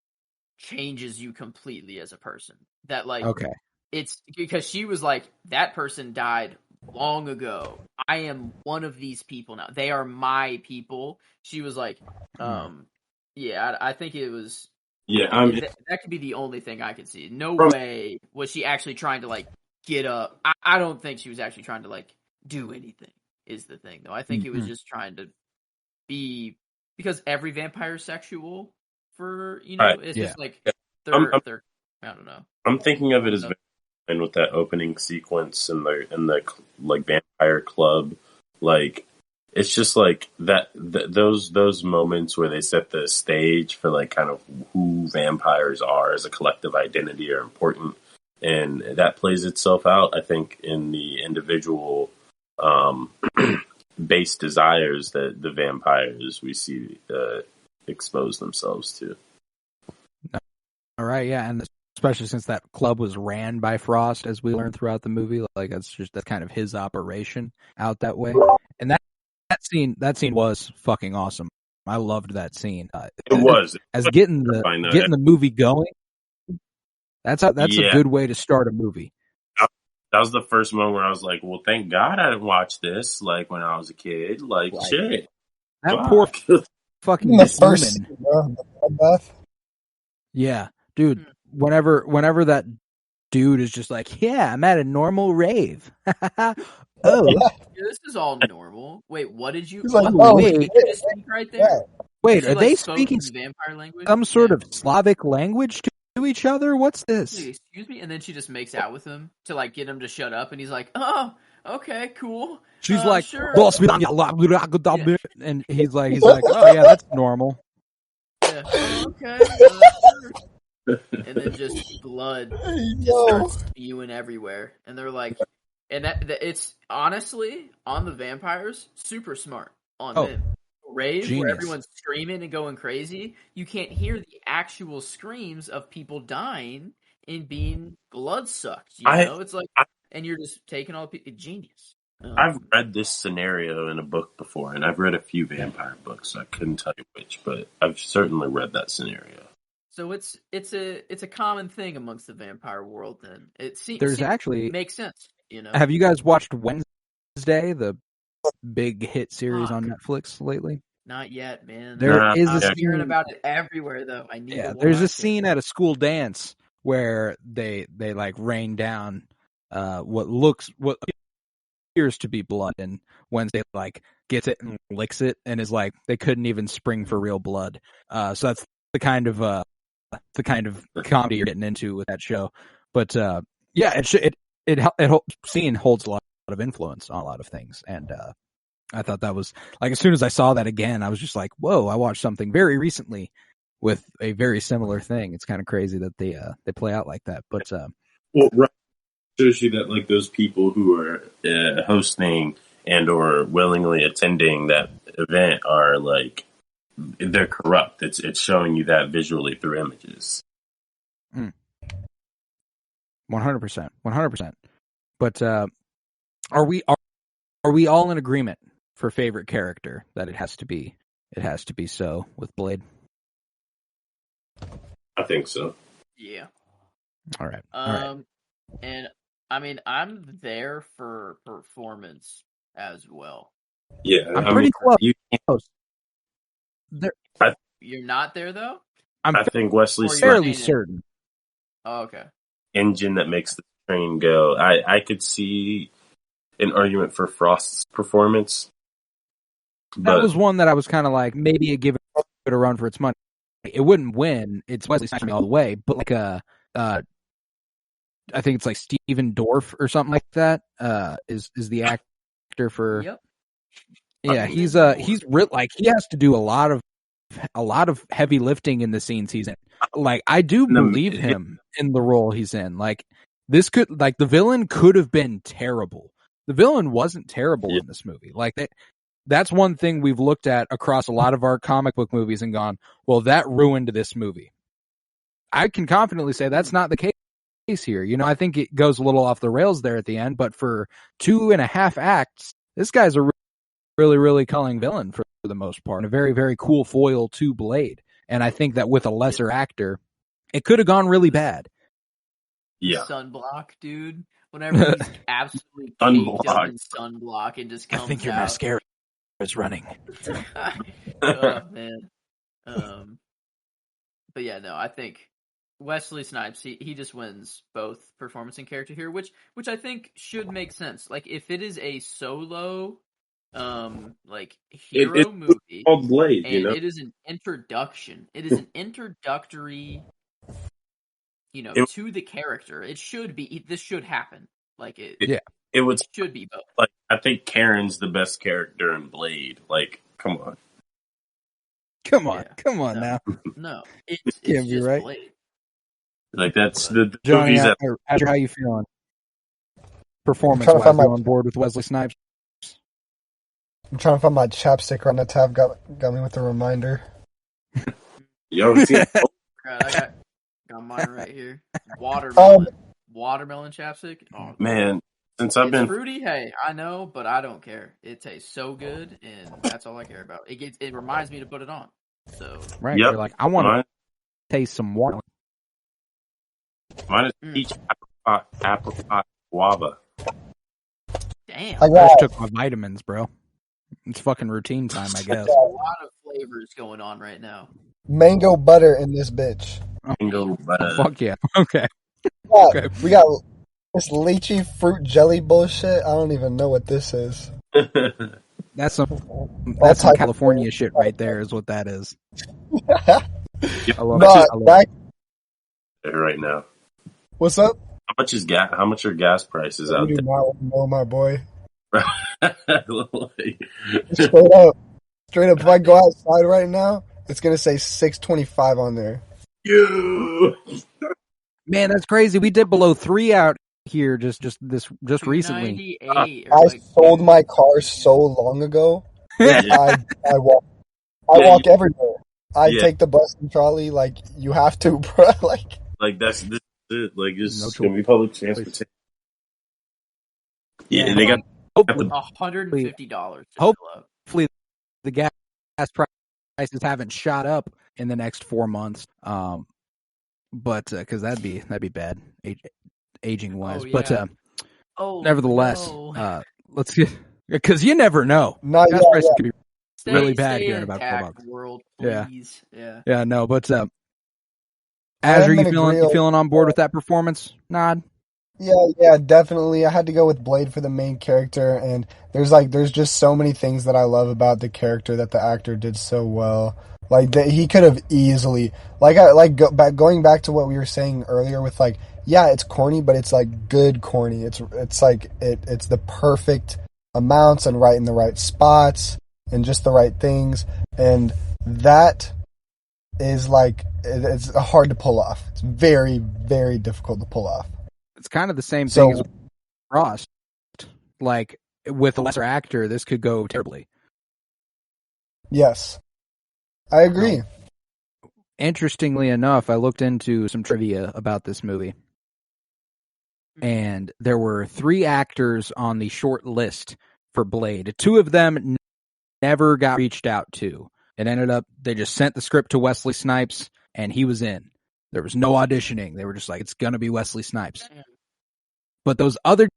changes you completely as a person. That, like, okay, it's because she was like, that person died long ago. I am one of these people now. They are my people. She was like, I think it was. Yeah, that could be the only thing I could see. No way was she actually trying to, like, get up. I don't think she was actually trying to, like, do anything, is the thing, though. I think it was just trying to be, because every vampire is sexual for, it's just like, they're, I don't know. I'm thinking of it as and with that opening sequence in the like vampire club, like it's just like those moments where they set the stage for like kind of who vampires are as a collective identity are important, and that plays itself out, I think, in the individual base desires that the vampires we see expose themselves to. All right, yeah, and especially since that club was ran by Frost, as we learned throughout the movie, like that's kind of his operation out that way. And that scene was fucking awesome. I loved that scene. It was getting the movie going. That's a good way to start a movie. That was the first moment where I was like, well, thank God I didn't watch this, like, when I was a kid. Like, shit. That poor fucking the first scene, bro. Yeah, dude, whenever that dude is just like, yeah, I'm at a normal rave. Oh. Yeah, this is all normal. Wait, what did you... Like, wait, just speak right there? Wait, are they speaking speaking vampire language? some sort of Slavic language to to each other? What's this? Hey, excuse me, and then she just makes out with him to like get him to shut up, and he's like, "Oh, okay, cool." She's like, sure. and he's like, "Oh yeah, that's normal." Yeah. Oh, okay. Sure. And then just blood just starts spewing everywhere, and they're like, and that it's honestly on the vampires, super smart on them. Rave where everyone's screaming and going crazy, you can't hear the actual screams of people dying and being blood sucked. You know, it's like, and you're just taking all people. Genius. I've read this scenario in a book before, and I've read a few vampire books. So I couldn't tell you which, but I've certainly read that scenario. So it's a common thing amongst the vampire world. Then it seems actually makes sense. You know, have you guys watched Wednesday, the big hit series on Netflix lately? Not yet, man. There is a scene, hearing about it everywhere, though. I need. There's a scene at a school dance where they like rain down what appears to be blood, and Wednesday like gets it and licks it, and is like, they couldn't even spring for real blood. So that's the kind of comedy you're getting into with that show. But yeah, it scene holds a lot of influence on a lot of things, and I thought that was like, as soon as I saw that again, I was just like, whoa, I watched something very recently with a very similar thing. It's kind of crazy that they play out like that. But well, right. Shows you that like those people who are hosting and or willingly attending that event are like, they're corrupt. It's showing you that visually through images. 100%. But are we all in agreement for favorite character that it has to be so with Blade? I think so. Yeah. All right. And I mean, I'm there for performance as well. Yeah, I'm pretty close. You're not there though? I think Wesley's fairly certain. Oh, okay. Engine that makes the train go. I could see an argument for Frost's performance. That was one that I was kind of like, maybe it give it a run for its money. It wouldn't win. It's Wesley Snipes all the way, but like I think it's like Steven Dorff or something like that. Is the actor for? Yep. Yeah, he's like, he has to do a lot of heavy lifting in the scenes he's in. Like, I do believe him in the role he's in. Like, this could, like, the villain could have been terrible. The villain wasn't terrible in this movie. Like, that's one thing we've looked at across a lot of our comic book movies and gone, well, that ruined this movie. I can confidently say that's not the case here. You know, I think it goes a little off the rails there at the end, but for 2.5 acts, this guy's a really, really culling villain for the most part, and a very, very cool foil to Blade. And I think that with a lesser actor, it could have gone really bad. Yeah. Sunblock, dude. Whenever he's absolutely caked up in sunblock and just comes out. I think your mascara is running. Oh, man. But yeah, no, I think Wesley Snipes, he just wins both performance and character here, which I think should make sense. Like, if it is a solo like hero movie called Blade, and it is an introduction. It is an introductory, to the character. It should be. This should happen. Like it should be both. Like, I think Karen's the best character in Blade. Like, come on now. No, it's just right. Blade. Like, that's the Johnny, movies that. how you feeling? Performance-wise, on board with Wesley Snipes. I'm trying to find my chapstick right now. Tav got me with a reminder. Yo, see, I got mine right here. Watermelon chapstick. Oh, man, since I've been fruity, hey, I know, but I don't care. It tastes so good, and that's all I care about. It reminds me to put it on. So right, you're like, I want to taste some watermelon. Mine is peach, apricot, guava. Damn, I just took my vitamins, bro. It's fucking routine time, I guess. a lot of flavors going on right now. Mango butter in this bitch. Mango butter. Fuck yeah. Okay. Okay. We got this lychee fruit jelly bullshit. I don't even know what this is. That's some California shit right there is what that is. I love it. right now. What's up? How much is gas? How much are gas prices out You do not want to know, my boy. there? Straight up. If I go outside right now, it's gonna say 625 on there. You. Man, that's crazy. We did below 3 out here just recently. 98. I sold my car so long ago. Yeah. I walk everywhere. I take the bus and trolley. Like, you have to, bro. Like this is it. Like it's No gonna be public transportation. Yeah, they got $150. Hopefully the gas prices haven't shot up in the next 4 months. But because that'd be bad, aging wise. Oh, yeah. But nevertheless, no. let's get, because you never know. Not Gas yet, prices yeah. could be really bad Stay here in about 4 intact, months. world, Yeah. please. Yeah. Yeah, no, but Azure, I'm you gonna feeling on board with that performance? Nod. Yeah, definitely. I had to go with Blade for the main character, and there's just so many things that I love about the character that the actor did so well. Like he could have easily, going back to what we were saying earlier with it's corny, but it's like good corny. It's like it's the perfect amounts and right in the right spots and just the right things, and that is it's hard to pull off. It's very, very difficult to pull off. It's kind of the same thing as Frost. Like with a lesser actor, this could go terribly. Yes, I agree. Interestingly enough, I looked into some trivia about this movie, and there were 3 actors on the short list for Blade. 2 of them never got reached out to. It ended up, they just sent the script to Wesley Snipes, and he was in. There was no auditioning. They were just like, it's going to be Wesley Snipes. But those other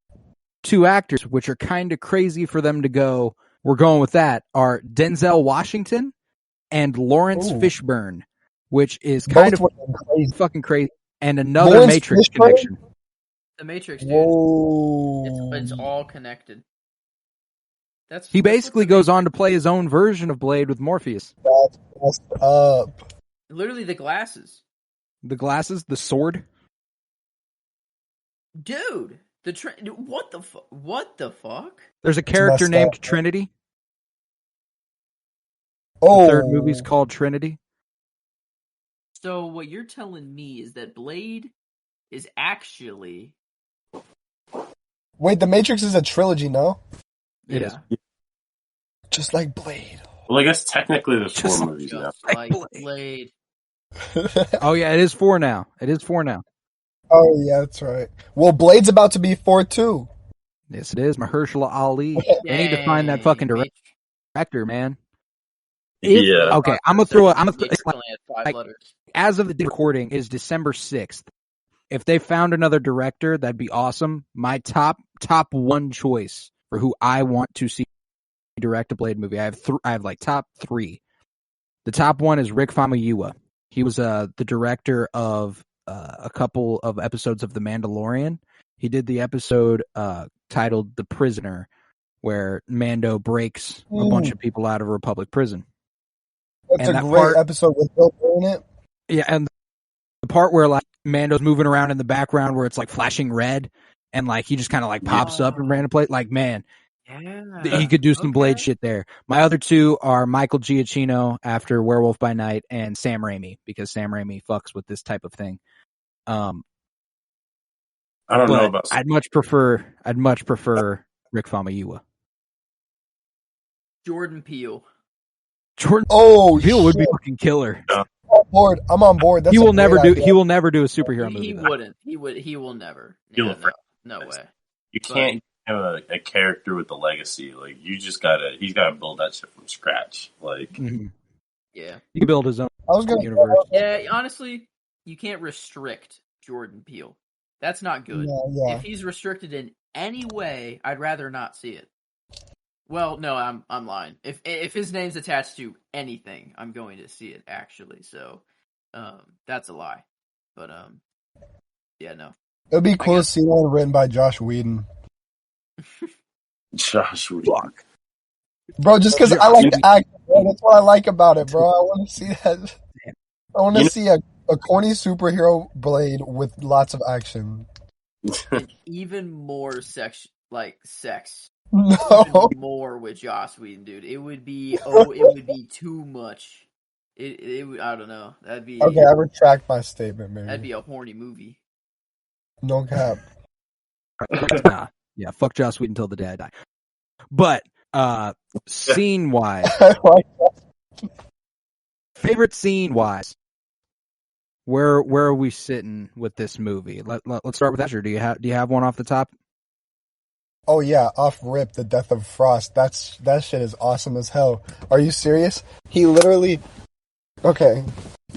2 actors, which are kind of crazy for them to go, we're going with that, are Denzel Washington and Lawrence Fishburne, which is kind of fucking crazy. And another Lawrence Matrix Fishburne? connection. The Matrix, dude. Whoa. It's all connected. He basically goes on to play his own version of Blade with Morpheus. That's messed up. Literally the glasses. The glasses, the sword. Dude, what the fuck? There's a character messed named up. Trinity. Oh, The 3rd movie's called Trinity. So what you're telling me is that Blade is actually... wait, The Matrix is a trilogy, no? It is. Just like Blade. Well, I guess technically there's 4 Just movies now. Like Blade. Oh yeah, it is 4 now. Oh yeah, that's right. Well, Blade's about to be 4 too. Yes, it is. Mahershala Ali. They need to find that fucking director, man. Okay, I'm gonna throw. It's only at 5 letters. As of the recording is December 6th. If they found another director, that'd be awesome. My top 1 choice for who I want to see direct a Blade movie. I have like top 3. The top 1 is Rick Famuyiwa. He was the director of a couple of episodes of The Mandalorian. He did the episode titled The Prisoner, where Mando breaks a bunch of people out of a Republic prison. That's a great episode with Bill Burr in it. Yeah, and the part where like Mando's moving around in the background where it's like flashing red and like he just kind of like pops up in random place. Like, man, he could do some Blade shit there. My other 2 are Michael Giacchino after Werewolf by Night and Sam Raimi, because Sam Raimi fucks with this type of thing. I don't know about. I'd much prefer Rick Famuyiwa. Jordan Peele. Peele would be fucking killer. Yeah. I'm on board. That's He will never do a superhero movie. He wouldn't. He will never. Yeah, no way. You can't have a character with a legacy. Like he's gotta build that shit from scratch. Like, yeah, he can build his own universe. Yeah, honestly, you can't restrict Jordan Peele. That's not good. Yeah. If he's restricted in any way, I'd rather not see it. Well, no, I'm lying. If his name's attached to anything, I'm going to see it actually. So, that's a lie. But yeah, no. It would be cool to see one written by Josh Whedon. Josh Whedon. Bro, just because I like to act, bro. That's what I like about it, bro. I want to see that. I want to see a A corny superhero Blade with lots of action. And even more sex. No. Even more with Joss Whedon, dude. It would be too much. It would, I don't know. Okay, I retract my statement, maybe. That'd be a horny movie. No cap. Nah. Yeah, fuck Joss Whedon until the day I die. But scene wise, favorite scene wise, where are we sitting with this movie? Let's start with Azure. Do you have one off the top? Oh yeah, off rip, the death of Frost. That shit is awesome as hell. Are you serious? He literally. Okay,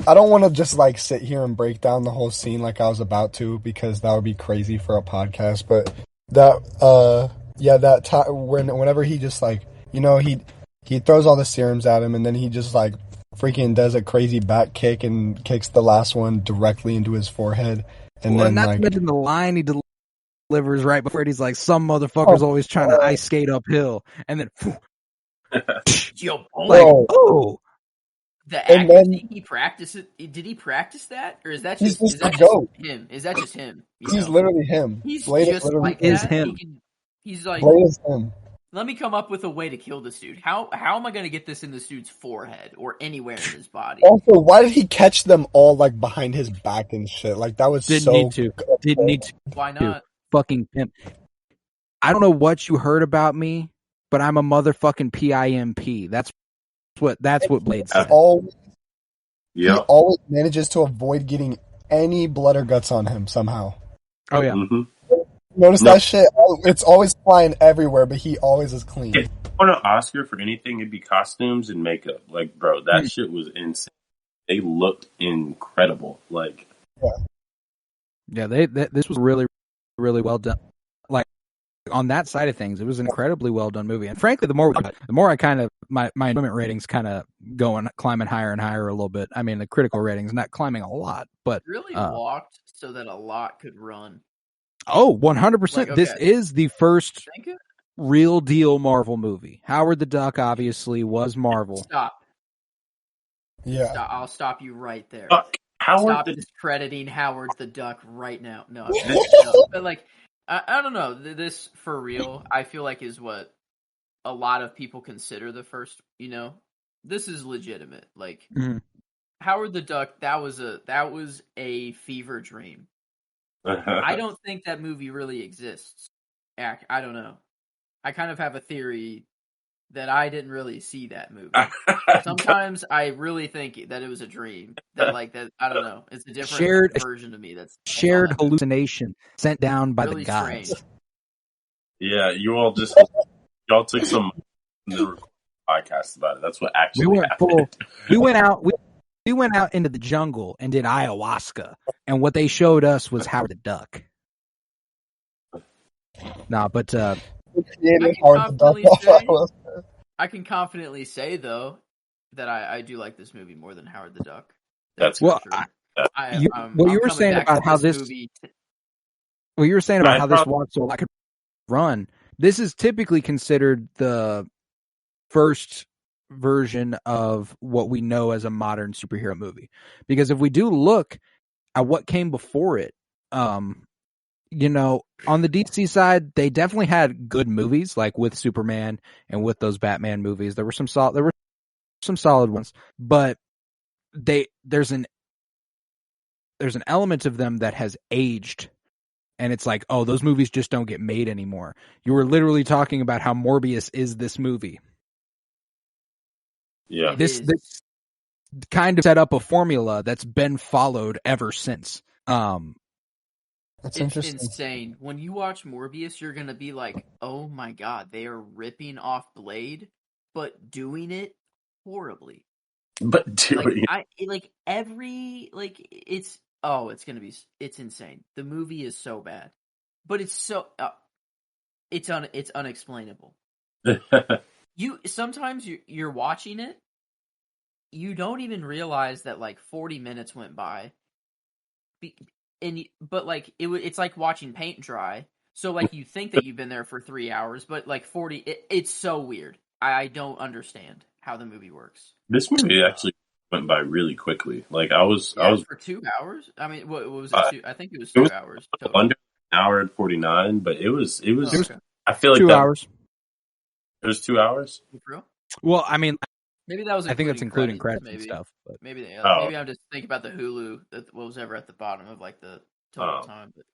I don't want to just like sit here and break down the whole scene like I was about to, because that would be crazy for a podcast. But that time whenever he just like, he throws all the serums at him, and then he just like freaking does a crazy back kick and kicks the last one directly into his forehead, and then not like to mention the line he delivers right before it. He's like, some motherfucker's always trying to ice skate uphill, and then Yo, like, oh. The accuracy he practiced it. Did he practice that, or is that just him? Is that just him? He's literally him. He's Blade just like that. Is him. He's like, Blade is him. Let me come up with a way to kill this dude. How am I going to get this in this dude's forehead or anywhere in his body? Also, why did he catch them all like behind his back and shit? Like that was Didn't need to. Why not? Fucking pimp. I don't know what you heard about me, but I'm a motherfucking PIMP. That's what Blade said. He always manages to avoid getting any blood or guts on him somehow. Oh yeah. Mm-hmm. Notice that shit? It's always flying everywhere, but he always is clean. If you want an Oscar for anything, it'd be costumes and makeup. Like, bro, that shit was insane. They looked incredible. Like, yeah, this was really, really well done. Like, on that side of things, it was an incredibly well done movie. And frankly, the more I kind of my enjoyment ratings kind of climbing higher and higher a little bit. I mean, the critical ratings not climbing a lot, but really walked so that a lot could run. Oh, 100%. Like, okay. This is the first real deal Marvel movie. Howard the Duck obviously was Marvel. Stop. Yeah. I'll stop you right there. Stop discrediting Howard the Duck right now. No, but like, I don't know. This, for real, I feel like is what a lot of people consider the first, this is legitimate. Like, Howard the Duck, that was a fever dream. I don't think that movie really exists. I don't know. I kind of have a theory that I didn't really see that movie. Sometimes I really think that it was a dream. That I don't know. It's a different version of me. That's shared hallucination sent down by really the gods. Strange. Yeah, y'all took some podcast about it. That's what actually happened. We went out into the jungle and did ayahuasca, and what they showed us was Howard the Duck. Nah, but I can confidently say though that I do like this movie more than Howard the Duck. That's well. true. You were saying about how this movie. Well, you were saying about how this walked so I could run. This is typically considered the first version of what we know as a modern superhero movie, because if we do look at what came before it, on the DC side, they definitely had good movies, like with Superman and with those Batman movies. There were some solid ones, but there's an element of them that has aged, and it's like, oh, those movies just don't get made anymore. You were literally talking about how Morbius is this movie. Yeah, this kind of set up a formula that's been followed ever since. That's it's interesting. Insane. When you watch Morbius, you're gonna be like, "Oh my god, they are ripping off Blade, but doing it horribly." But doing it's insane. The movie is so bad, but it's so it's unexplainable. Sometimes you're watching it, you don't even realize that like 40 minutes went by. But like it's like watching paint dry. So like you think that you've been there for 3 hours, but like 40, it's so weird. I don't understand how the movie works. This movie actually went by really quickly. Like I was for 2 hours. I mean, what was it? I think it was it 2 was hours. Total. under an hour and 49, but it was. Oh, okay. I feel like 2 that hours. It was 2 hours. For real? Well, I mean, Maybe that was. I think it's including credits maybe. and stuff. But. Maybe Oh. maybe I'm just thinking about the Hulu. What was ever at the bottom of like the total time. But,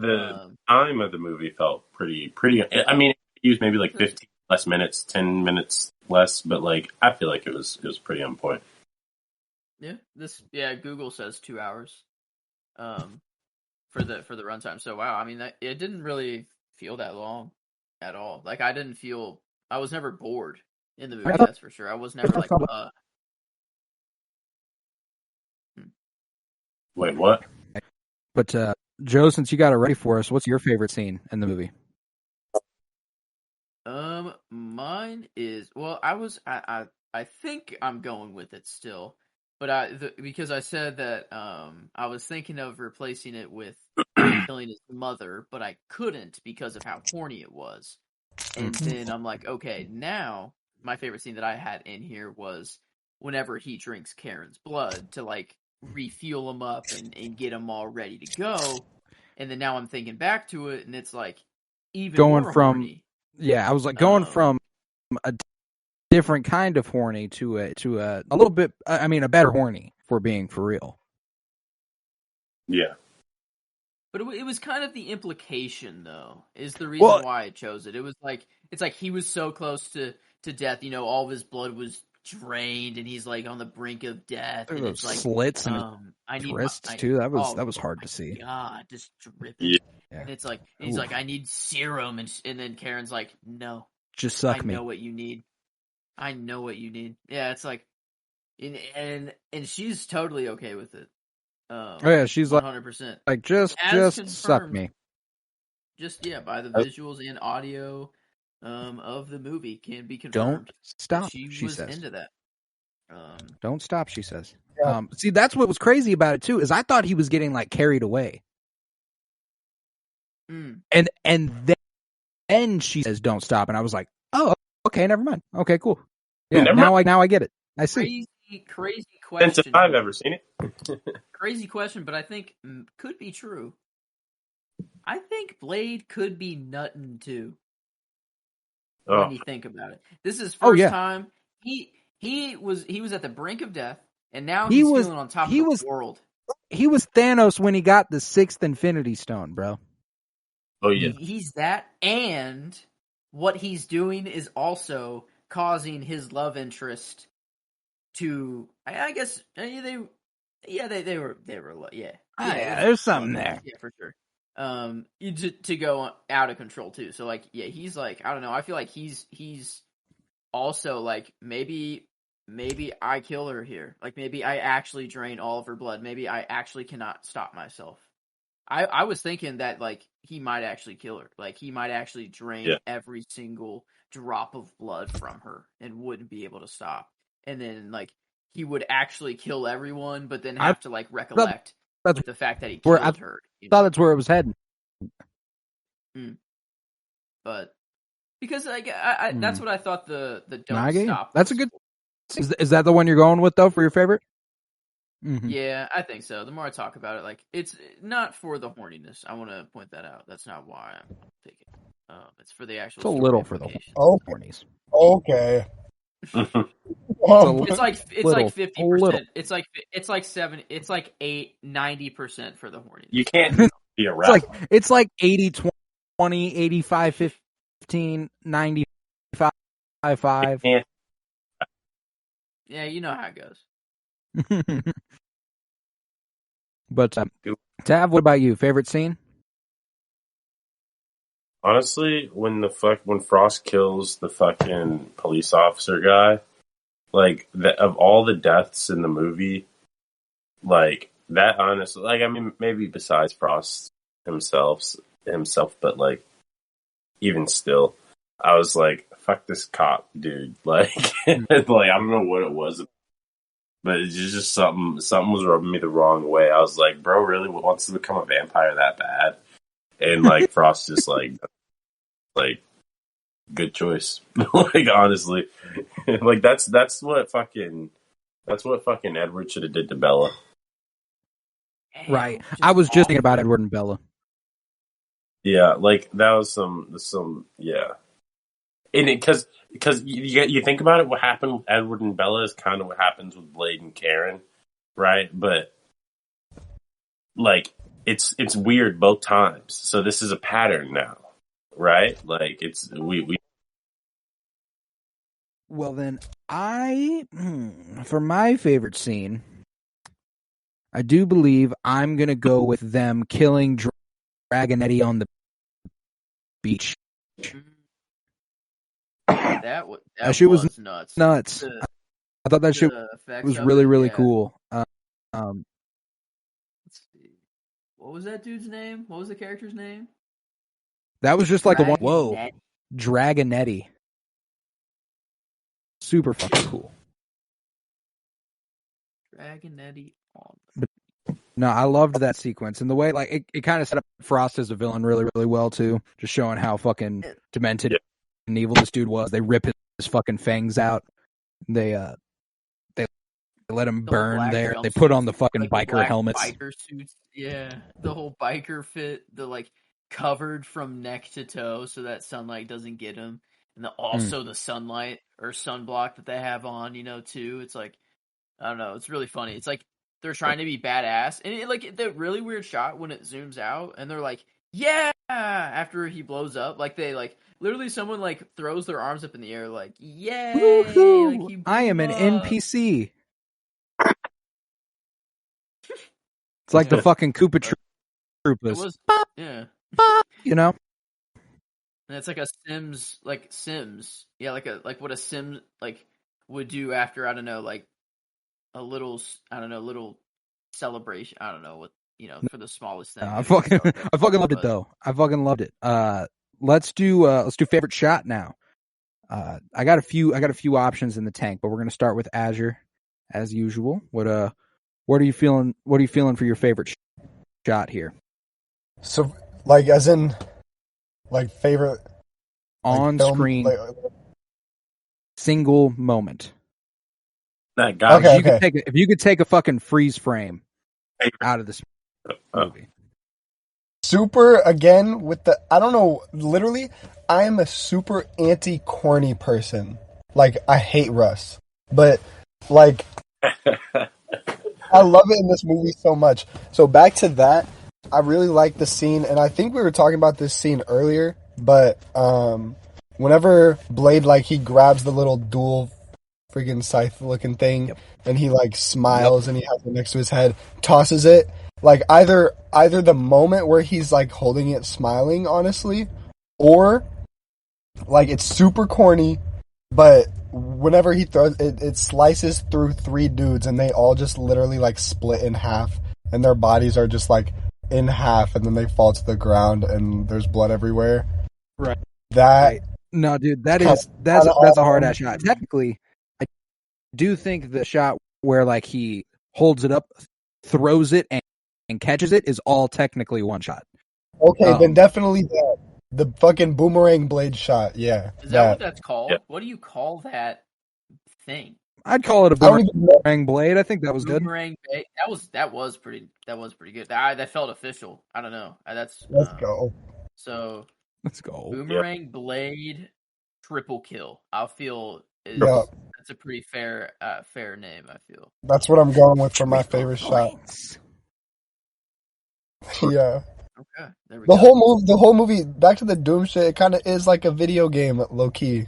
the time of the movie felt pretty. I mean, it used maybe like 15 less minutes, 10 minutes less, but like I feel like it was pretty on point. Yeah, Google says 2 hours, for the runtime. So wow, I mean it didn't really feel that long at all. Like I was never bored in the movie. That's for sure. I was never like Wait, what? But Joe, since you got it ready for us, what's your favorite scene in the movie? Mine is I think I'm going with it still, but because I said that I was thinking of replacing it with killing his mother, but I couldn't because of how horny it was, and then I'm like, okay, now my favorite scene that I had in here was whenever he drinks Karen's blood to like refuel him up and get him all ready to go, and then now I'm thinking back to it, and it's like even going more from horny. Yeah, I was like going from a different kind of horny to a little bit. I mean, a better horny for being for real. Yeah, but it was kind of the implication, though, is the reason why I chose it. It was like it's like he was so close to death. You know, all of his blood was drained, and he's like on the brink of death. There and were it's like slits and wrists too. That was hard to see. God, just dripping. Yeah. And it's like he's like, I need serum, and then Karen's like, no, just suck me. I know what you need. Yeah, it's like, and she's totally okay with it. Oh yeah, she's 100%. Like just suck me. Just by the visuals and audio of the movie can be confirmed. Don't stop. She was says. into that. Don't stop. She says. Yeah. See, that's what was crazy about it too. Is I thought he was getting like carried away. And then she says, "Don't stop," and I was like, "Oh, okay, never mind. Okay, cool. Yeah, now I get it. I see." Crazy question. Since I've ever seen it. Crazy question, but I think could be true. I think Blade could be nutting too. When you think about it, this is first time he was at the brink of death, and now he's feeling on top of the world. He was Thanos when he got the 6th Infinity Stone, bro. Oh yeah, he's that, and what he's doing is also causing his love interest to. I guess they were there's something there. Yeah, for sure. To go out of control too. So like, yeah, he's like, I don't know. I feel like he's also like maybe I kill her here. Like maybe I actually drain all of her blood. Maybe I actually cannot stop myself. I was thinking that like he might actually kill her. Like he might actually drain every single drop of blood from her and wouldn't be able to stop. And then like he would actually kill everyone, but then have to like recollect the fact that he killed her. I thought that's where it was heading. But because like that's what I thought the don't stop. That's a good. Is that the one you're going with though for your favorite? Mm-hmm. Yeah, I think so. The more I talk about it, like it's not for the horniness. I want to point that out. That's not why I'm picking. It's for the actual. It's a little for the hornies. Okay. It's like 50%. It's like 7. It's like 90% for the horniness. You can't be a rapper. It's like 80-20, 85-15, 95-5. Yeah, you know how it goes. But Tav, what about you? Favorite scene? Honestly, when Frost kills the fucking police officer guy, like of all the deaths in the movie, like that honestly, like I mean maybe besides Frost himself, but like even still, I was like, fuck this cop, dude. Like, like I don't know what it was. But it's just something was rubbing me the wrong way. I was like, bro really wants to become a vampire that bad? And like Frost just like good choice. Like honestly. Like that's what fucking That's what fucking Edward should have did to Bella. Damn, Right. I was just thinking about Edward and Bella. Yeah, like that was some yeah. And because you think about it, what happened with Edward and Bella is kind of what happens with Blade and Karen, right? But like it's weird both times. So this is a pattern now, right? Like it's we. Well, then for my favorite scene, I do believe I'm gonna go with them killing Dragonetti on the beach. That shit was nuts. Nuts. I thought that shit was really cool. Let's see. What was that dude's name? What was the character's name? That was just like a one. Whoa, Dragonetti. Dragonetti. Super fucking cool. Dragonetti on. No, I loved that sequence and the way like it kind of set up Frost as a villain really well too, just showing how fucking demented and evil this dude was. They rip his fucking fangs out. They let him burn there. They put on the fucking biker helmets. Biker suits. Yeah, the whole biker fit. The like covered from neck to toe so that sunlight doesn't get him, and also the sunlight or sunblock that they have on. Too. It's like I don't know. It's really funny. It's like they're trying to be badass, and like the really weird shot when it zooms out, and they're like, "Yeah!" After he blows up, like they like literally someone like throws their arms up in the air, like, "Yay!" Like, I am an NPC. It's like the fucking Koopa Troopas. Yeah. You know? And it's like a Sims. Yeah, like what a Sim like would do after, I don't know, like a little celebration. I don't know what, for the smallest thing. I fucking loved it though. I fucking loved it. Let's do favorite shot now. I got a few options in the tank, but we're going to start with Azure as usual. What are you feeling for your favorite shot here? So, like, as in, like, favorite on film, screen single moment. That guy. Okay, if you could take a fucking freeze frame out of this movie. Super again with the I don't know. Literally, I am a super anti-corny person. Like, I hate Russ, but like. I love it in this movie so much. So back to that, I really like the scene, and I think we were talking about this scene earlier, but whenever Blade, like, he grabs the little dual friggin' scythe looking thing, and he like smiles and he has it next to his head, tosses it, like either the moment where he's like holding it smiling, honestly, or like it's super corny, but whenever he throws it, it slices through 3 dudes and they all just literally like split in half and their bodies are just like in half and then they fall to the ground and there's blood everywhere. Right. That no, dude, that's a hard ass shot. Technically, I do think the shot where like he holds it up, throws it, and catches it is all technically one shot. Okay, then definitely that. The fucking boomerang blade shot, yeah. Is that what that's called? Yep. What do you call that thing? I'd call it a boomerang blade. I think that was good. Boomerang blade. That was pretty good. That felt official. I don't know. Let's go. So let's go. Boomerang blade triple kill. I feel that's a pretty fair name. I feel that's what I'm going with for my favorite shot. Yeah. Okay. There we go. The whole movie, back to the Doom shit, it kind of is like a video game, low key.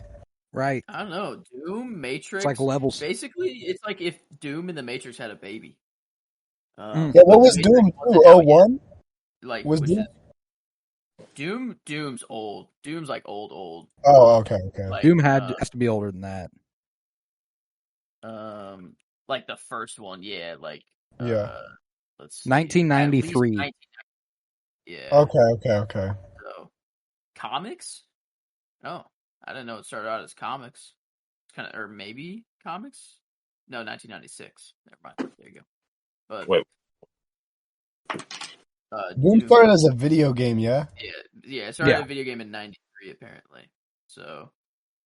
Right. I don't know. Doom, Matrix. It's like levels. Basically, it's like if Doom and the Matrix had a baby. Yeah, what was Doom? 201? Like, was Doom? Doom's old. Doom's like old. Oh, okay. Like, Doom has to be older than that. Like the first one, yeah. Like, let's see. 1993. Yeah. Okay. So, comics? Oh, I didn't know it started out as comics. Or maybe comics? No, 1996. Never mind. There you go. But wait. Doom started as a video game, yeah? Yeah. It started as a video game in 93, apparently. So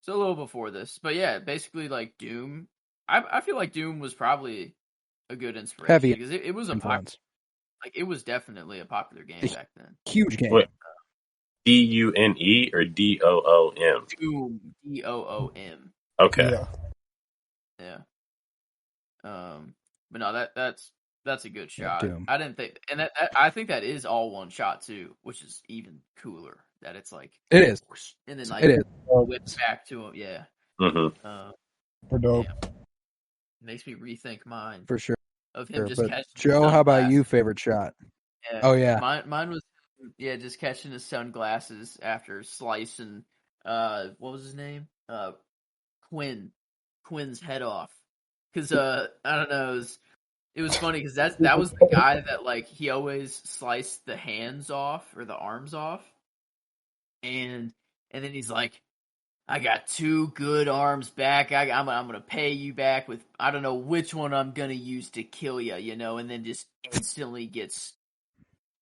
a little before this. But yeah, basically, like, Doom I feel like Doom was probably a good inspiration Heavy because it was a influence. it was definitely a popular game back then. Huge game. Wait, DUNE or DOOM? Doom, DOOM. Okay. Yeah. Yeah. But no, that's a good shot. Doom. I didn't think, and that I think that is all one shot too, which is even cooler. That it's like It is. and then like It is. whips back to him. Yeah. Mm-hmm. For dope. Yeah. Makes me rethink mine For sure. of him just But catching. Joe, how about you? Favorite shot? Yeah. Oh yeah. Mine was just catching his sunglasses after slicing what was his name? Quinn's head off. Cuz I don't know, it was funny cuz that was the guy that like he always sliced the hands off or the arms off. And then he's like, I got 2 good arms back. I'm gonna pay you back with I don't know which one I'm gonna use to kill you, you know, and then just instantly gets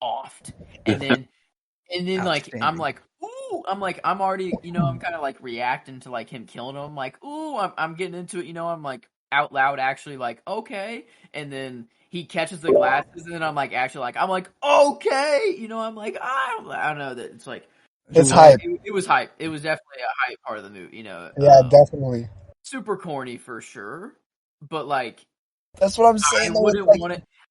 offed. And then like I'm like, ooh, I'm already, you know, I'm kind of like reacting to like him killing him. I'm like, ooh, I'm getting into it, you know. I'm like out loud actually like okay, and then he catches the glasses, and then I'm like actually like I'm like okay, you know. I'm like I don't know that it's like. It's hype. It was hype. It was definitely a hype part of the movie, you know. Yeah, definitely. Super corny for sure, but like that's what I'm saying.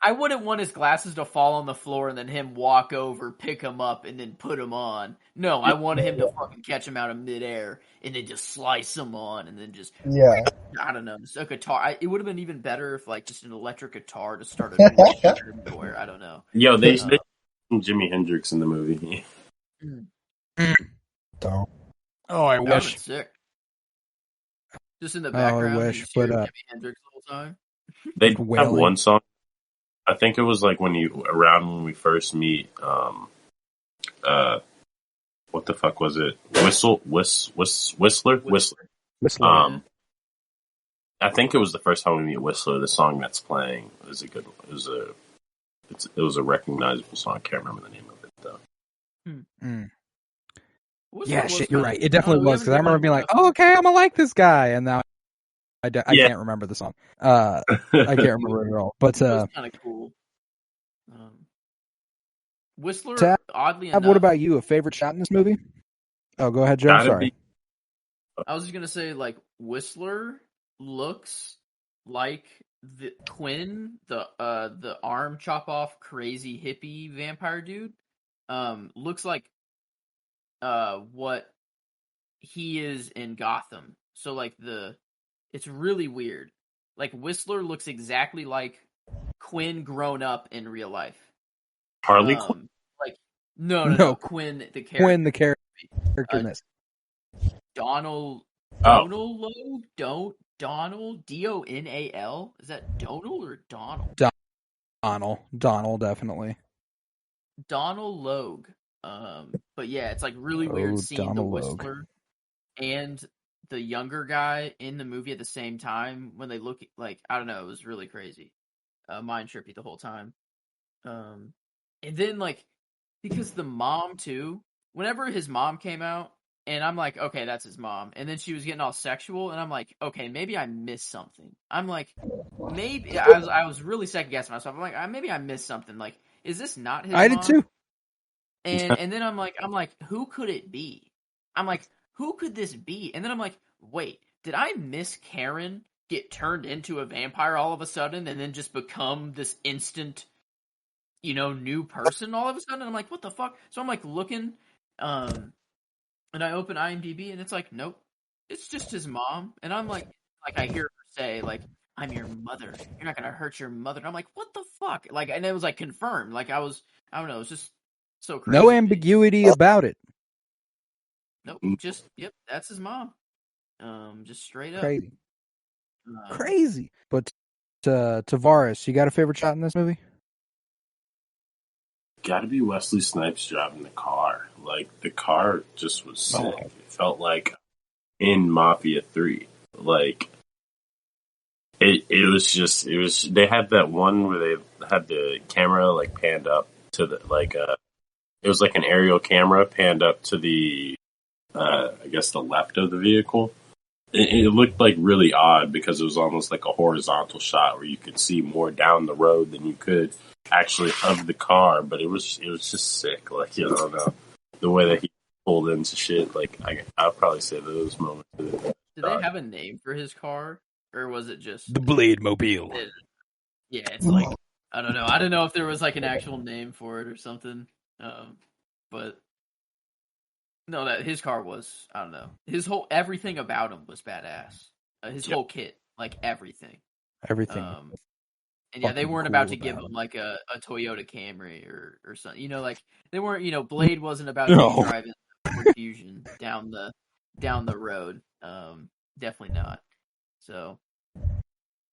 I wouldn't want his glasses to fall on the floor and then him walk over, pick them up, and then put them on. No, I wanted him to fucking catch him out of midair and then just slice them on and then just I don't know, just a guitar. It would have been even better if like just an electric guitar just started everywhere. I don't know. Yo, they Jimi Hendrix in the movie. Don't. Oh, I That wish. was sick. Just in the background. I wish, you just hear but Jimi Hendrix the whole time. They have Wailing. one song. I think it was like when we first meet. What the fuck was it? Whistler. I think it was the first time we meet Whistler. The song that's playing is a good. It was a recognizable song. I can't remember the name of it though. Yeah, shit, you're right. It definitely was, because I remember being like, oh, okay, I'm gonna like this guy, and now I can't remember the song. I can't remember it at all. But kind of cool. Whistler, Tab, oddly enough. what about you? A favorite shot in this movie? Oh, go ahead, Joe. Sorry. I was just gonna say, like, Whistler looks like the Quinn, the arm chop off crazy hippie vampire dude. Looks like what he is in Gotham. So like it's really weird. Like Whistler looks exactly like Quinn grown up in real life. Harley Quinn? Like no, Quinn the character. Quinn the character in this. Donald Donal, Donal. Is that Donal or Donald? Donald, definitely. Donal Logue. But yeah, it's like really weird seeing Donal the Logue. Whistler and the younger guy in the movie at the same time when they look like I don't know, it was really crazy. Mind trippy the whole time. And then like because the mom too, whenever his mom came out, and I'm like, okay, that's his mom. And then she was getting all sexual, and I'm like, okay, maybe I missed something. I'm like, maybe I was really second guessing myself. I'm like, maybe I missed something. Like, is this not his mom? I did too. And then I'm like, who could it be? I'm like, who could this be? And then I'm like, wait, did I miss Karen get turned into a vampire all of a sudden and then just become this instant, you know, new person all of a sudden? And I'm like, what the fuck? So I'm like looking, and I open IMDb and it's like, nope, it's just his mom. And I'm like I hear her say like, I'm your mother. You're not gonna hurt your mother. And I'm like, what the fuck? Like, and it was like confirmed. Like I don't know, it's just so crazy. No ambiguity about it. Nope. Just that's his mom. Just straight up. Crazy. Crazy. But Tavarus, you got a favorite shot in this movie? Gotta be Wesley Snipes driving the car. Like the car just was sick. It felt like in Mafia 3. Like it was they had that one where they had the camera like panned up to the it was like an aerial camera panned up to the I guess the left of the vehicle, it looked like really odd because it was almost like a horizontal shot where you could see more down the road than you could actually of the car. But it was just sick. Like, I don't know, the way that he pulled into shit. Like, I'll probably say those moments. Did they have a name for his car, or was it just The Blade Mobile? Yeah, it's like, I don't know. I don't know if there was like an actual name for it or something. But no, that his car was, I don't know. Everything about him was badass. His whole kit, like everything. Everything. And yeah, they weren't cool about to give about him like a Toyota Camry or something. You know, like they weren't. Blade wasn't about No. to drive in Ford Fusion down the road. Definitely not. So,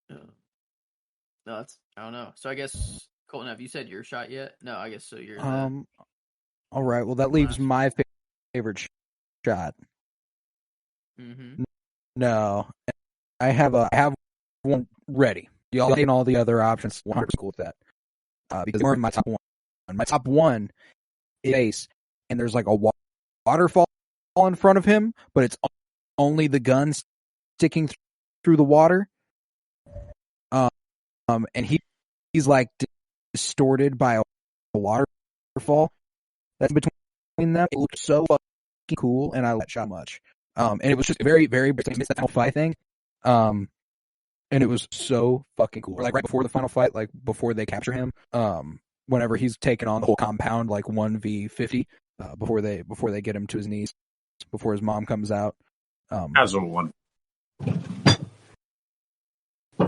no, that's, I don't know. So I guess, Colton, have you said your shot yet? No, I guess so. You're all right. Well, that leaves my favorite shot. Mm-hmm. No, I have one ready. Y'all taking all the other options. 100% cool with that. Because they're in my top one. My top one is Ace, and there's like a waterfall in front of him, but it's only the gun sticking through the water. And he's like distorted by a waterfall that's between them. It looked so fucking cool, and I liked that shot much. And it was just very, very. I missed that final fight thing. And it was so fucking cool. Like right before the final fight, like before they capture him, whenever he's taking on the whole compound, like 1v50, before they get him to his knees, before his mom comes out. As a one.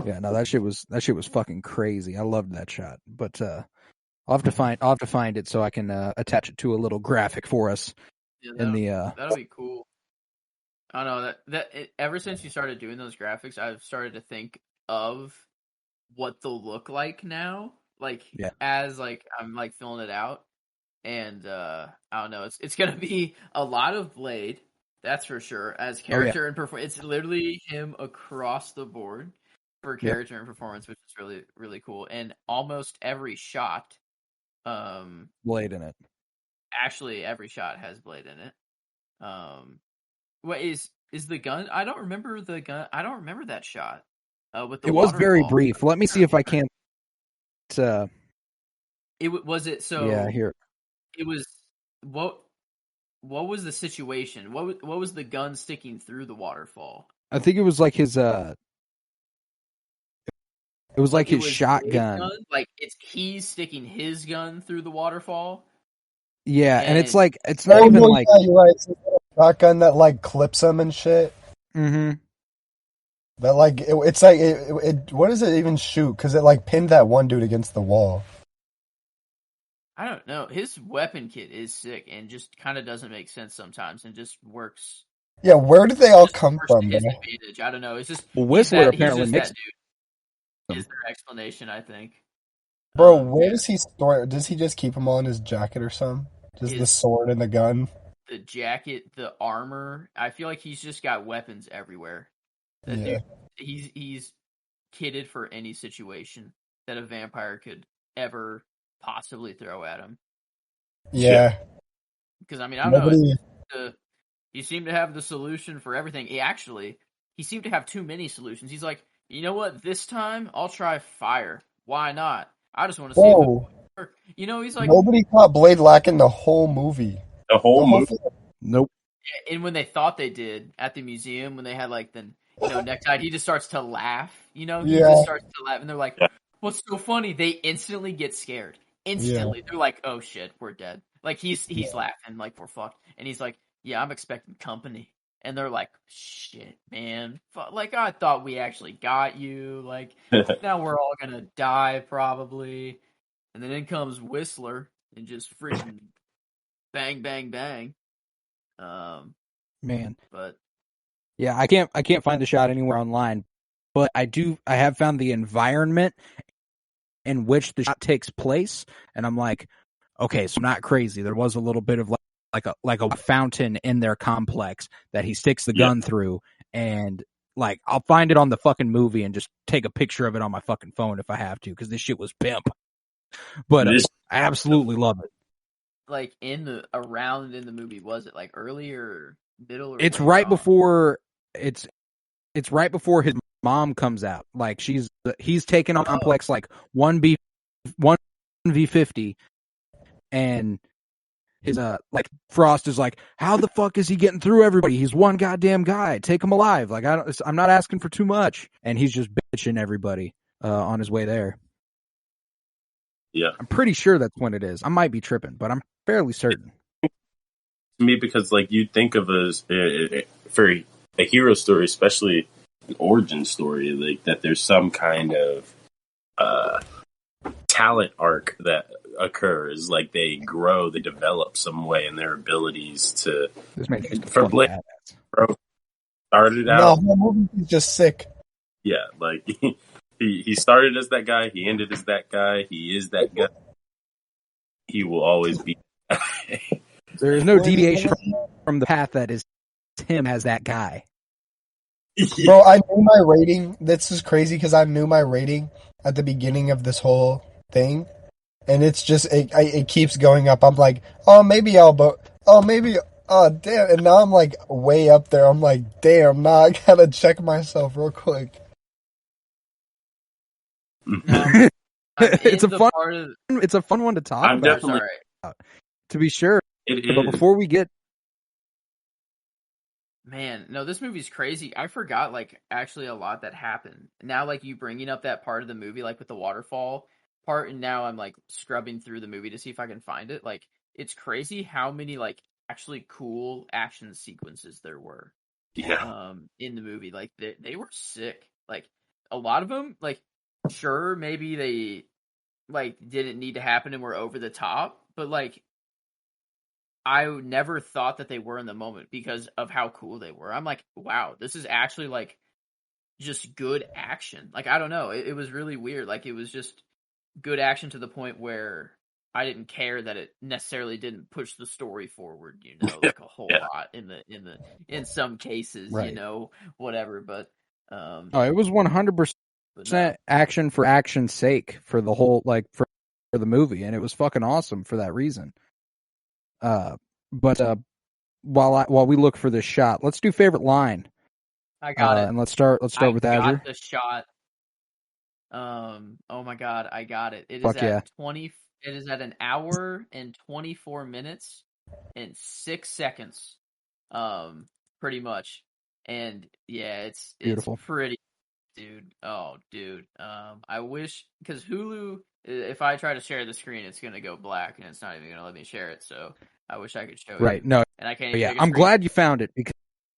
Yeah, no, that shit was fucking crazy. I loved that shot. But I'll have to find it so I can attach it to a little graphic for us. Yeah, that'll be cool. I don't know ever since you started doing those graphics, I've started to think of what they'll look like now. Like, as like I'm like filling it out, and I don't know, it's gonna be a lot of Blade, that's for sure. As character and performance, it's literally him across the board for character and performance, which is really, really cool. And almost every shot, Blade in it. Actually, every shot has Blade in it. What is the gun? I don't remember the gun. I don't remember that shot. With the it was very waterfall. brief. Let me see if I can. Was it so? Yeah, here. It was what was the situation? What was the gun sticking through the waterfall? I think it was like his. It was like his shotgun. Like he's sticking his gun through the waterfall. Yeah, and it's like it's not even like. Yeah, you're right. It's a shotgun that like clips him and shit. Mm-hmm. That like it's like it. What does it even shoot? Because it like pinned that one dude against the wall. I don't know. His weapon kit is sick and just kind of doesn't make sense sometimes and just works. Yeah, where did they all come from? His advantage. I don't know. It's just Whistler apparently makes. Is their explanation, I think. Bro, where does he store it? Does he just keep them all in his jacket or something? Just the sword and the gun? The jacket, the armor. I feel like he's just got weapons everywhere. Dude, he's kitted for any situation that a vampire could ever possibly throw at him. Yeah. Because, I mean, I don't know. He seemed to have the solution for everything. He seemed to have too many solutions. He's like, you know what? This time, I'll try fire. Why not? I just want to see if it work. You know, he's like... Nobody caught Blade lacking the whole movie. The whole movie? Nope. And when they thought they did, at the museum, when they had, like, the necktie, he just starts to laugh. He just starts to laugh. And they're like, what's so funny? They instantly get scared. Instantly. They're like, oh, shit, we're dead. Like, he's laughing like we're fucked. And he's like, yeah, I'm expecting company. And they're like, shit, man. Like, I thought we actually got you. Like, now we're all going to die, probably. And then in comes Whistler and just freaking bang, bang, bang. Man. But. Yeah, I can't find the shot anywhere online. But I have found the environment in which the shot takes place. And I'm like, okay, so I'm not crazy. There was a little bit of like a fountain in their complex that he sticks the gun through, and like I'll find it on the fucking movie and just take a picture of it on my fucking phone if I have to, because this shit was pimp. But I absolutely love it. Like in the movie, was it like early or middle? Or it's right before. It's it's right before his mom comes out. Like he's taking on complex like 1v50, and his like Frost is like, how the fuck is he getting through everybody? He's one goddamn guy. Take him alive. Like I'm not asking for too much, and he's just bitching everybody on his way there. Yeah, I'm pretty sure that's when it is. I might be tripping, but I'm fairly certain. To me, because like you think of as for a hero story, especially an origin story, like that there's some kind of talent arc that occurs. Like they grow, they develop some way in their abilities to. This makes for Blake, bro, started out. No, the movie's just sick. Yeah, like he started as that guy. He ended as that guy. He is that guy. He will always be. There is no deviation from the path that is him as that guy. Bro, I knew my rating. This is crazy because I knew my rating at the beginning of this whole thing, and it's just it keeps going up. I'm like, oh, maybe I'll vote. Oh, maybe. Oh, damn! And now I'm like way up there. I'm like, damn! Now I gotta check myself real quick. It's a fun one to talk I'm about. definitely To be sure, it but is. before we get. Man, no, this movie's crazy. I forgot, like, actually a lot that happened. Now, like, you bringing up that part of the movie, like, with the waterfall part, and now I'm, like, scrubbing through the movie to see if I can find it. Like, it's crazy how many, like, actually cool action sequences there were. Yeah. In the movie. Like, they were sick. Like, a lot of them, like, sure, maybe they, like, didn't need to happen and were over the top, but, like, I never thought that they were in the moment because of how cool they were. I'm like, wow, this is actually like just good action. Like, I don't know. It was really weird. Like, it was just good action to the point where I didn't care that it necessarily didn't push the story forward, you know, like a whole lot in some cases, Right. you know, whatever. But, it was 100% action for action's sake for the whole, like, for the movie. And it was fucking awesome for that reason. But while we look for this shot, let's do favorite line. I got it. And let's start with Azure. I got the shot. Oh my god, I got it. It is at 20. It is at 1 hour and 24 minutes and 6 seconds. Pretty much. And yeah, it's beautiful. Pretty, dude. Oh, dude. I wish, because Hulu, if I try to share the screen, it's gonna go black and it's not even gonna let me share it. So I wish I could show it. Right. No. And I can't. Yeah. I'm glad you found it because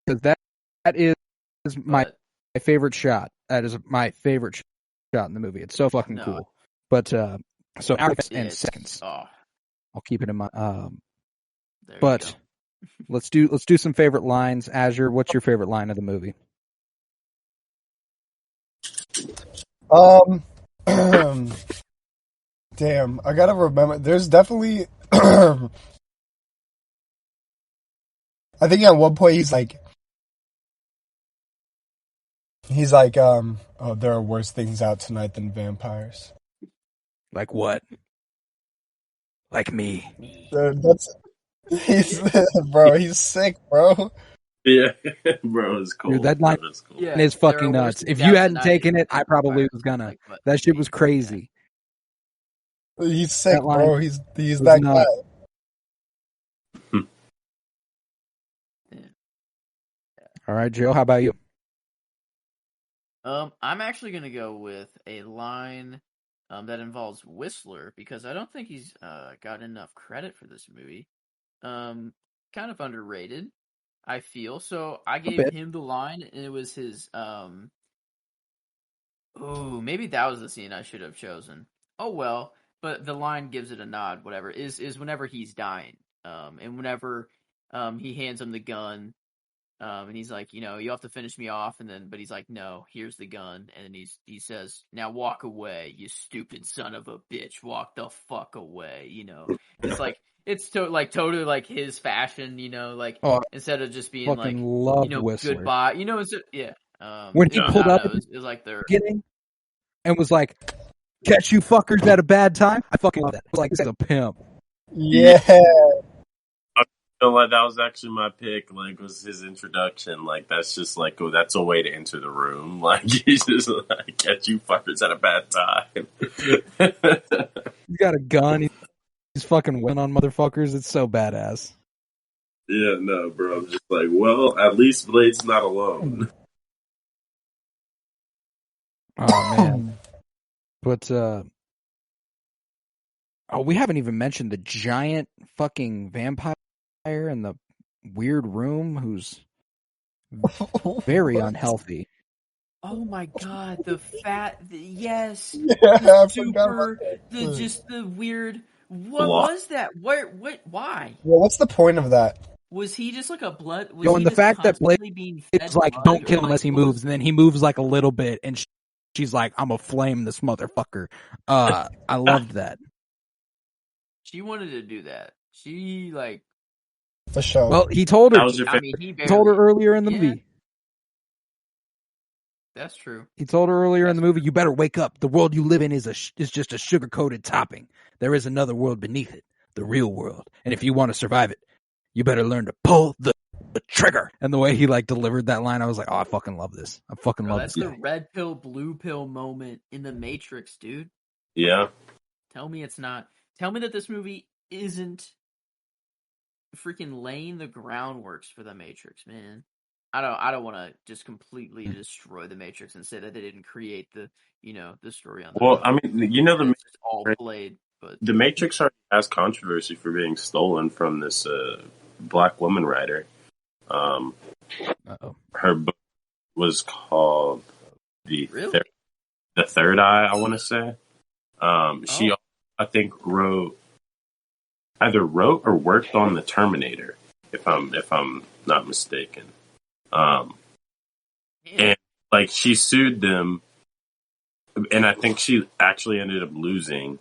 that is my favorite shot. That is my favorite shot in the movie. It's so fucking cool. But so hours and seconds. Oh. I'll keep it in mind. But let's do some favorite lines. Azure, what's your favorite line of the movie? Damn, I gotta remember. There's definitely. I think at one point he's like, oh, there are worse things out tonight than vampires. Like what? Like me. He's sick, bro. Yeah, bro, it's cool. Dude, that line is fucking nuts. If you hadn't taken it, I probably was gonna. Like, that shit was crazy. He's sick, bro. He's that guy. All right, Joe, how about you? I'm actually gonna go with a line that involves Whistler because I don't think he's got enough credit for this movie. Kind of underrated, I feel. So I gave him the line, and it was his. Maybe that was the scene I should have chosen. Oh well, but the line gives it a nod. Whatever is whenever he's dying, and whenever he hands him the gun. And he's like, you know, you have to finish me off, but he's like, no, here's the gun, and he says, now walk away, you stupid son of a bitch, walk the fuck away, you know. It's like totally like his fashion, you know, like instead of just being like, you know, Whistler. Goodbye, you know, yeah. When he pulled up it was like their beginning and was like, catch you fuckers at a bad time. I fucking love that. It was like, this is a pimp. Yeah. like that was actually my pick. Like, was his introduction. Like, that's just like, oh, that's a way to enter the room. Like, he's just like, catch you fuckers at a bad time. He's got a gun. He's fucking winning on motherfuckers. It's so badass. Yeah, no, bro. I'm just like, well, at least Blade's not alone. Oh man. But we haven't even mentioned the giant fucking vampire in the weird room who's very unhealthy. Oh my god, the fat, yes, Yeah, the I forgot super, about the that. just the weird. What Block. was that? Why? Well, what's the point of that? Was he just like a blood? Was Yo, he and the just fact that Blade constantly being fed It's like, blood, don't or, kill him like, unless he what was- moves, and then he moves like a little bit, and she's like, I'm gonna flame this motherfucker. I loved that. She wanted to do that. She like. For sure. Well, he told her. That was your I favorite. mean, he He barely, told her earlier in the Yeah. movie. That's true. He told her earlier in the movie, "You better wake up. The world you live in is just a sugar-coated topping. There is another world beneath it, the real world. And if you want to survive it, you better learn to pull the trigger." And the way he like delivered that line, I was like, "Oh, I fucking love this. I fucking Bro, love that's this the guy." red pill, blue pill moment in the Matrix, dude. Yeah. Tell me it's not. Tell me that this movie isn't freaking laying the groundworks for the Matrix, man. I don't want to just completely destroy the Matrix and say that they didn't create the story on. Well, I mean, you know, it's just all played, but the Matrix already has controversy for being stolen from this black woman writer. Uh-oh. Her book was called The Really? Third Eye, I want to say. She, Oh. I think, either wrote or worked on the Terminator, if I'm not mistaken. And like she sued them, and I think she actually ended up losing.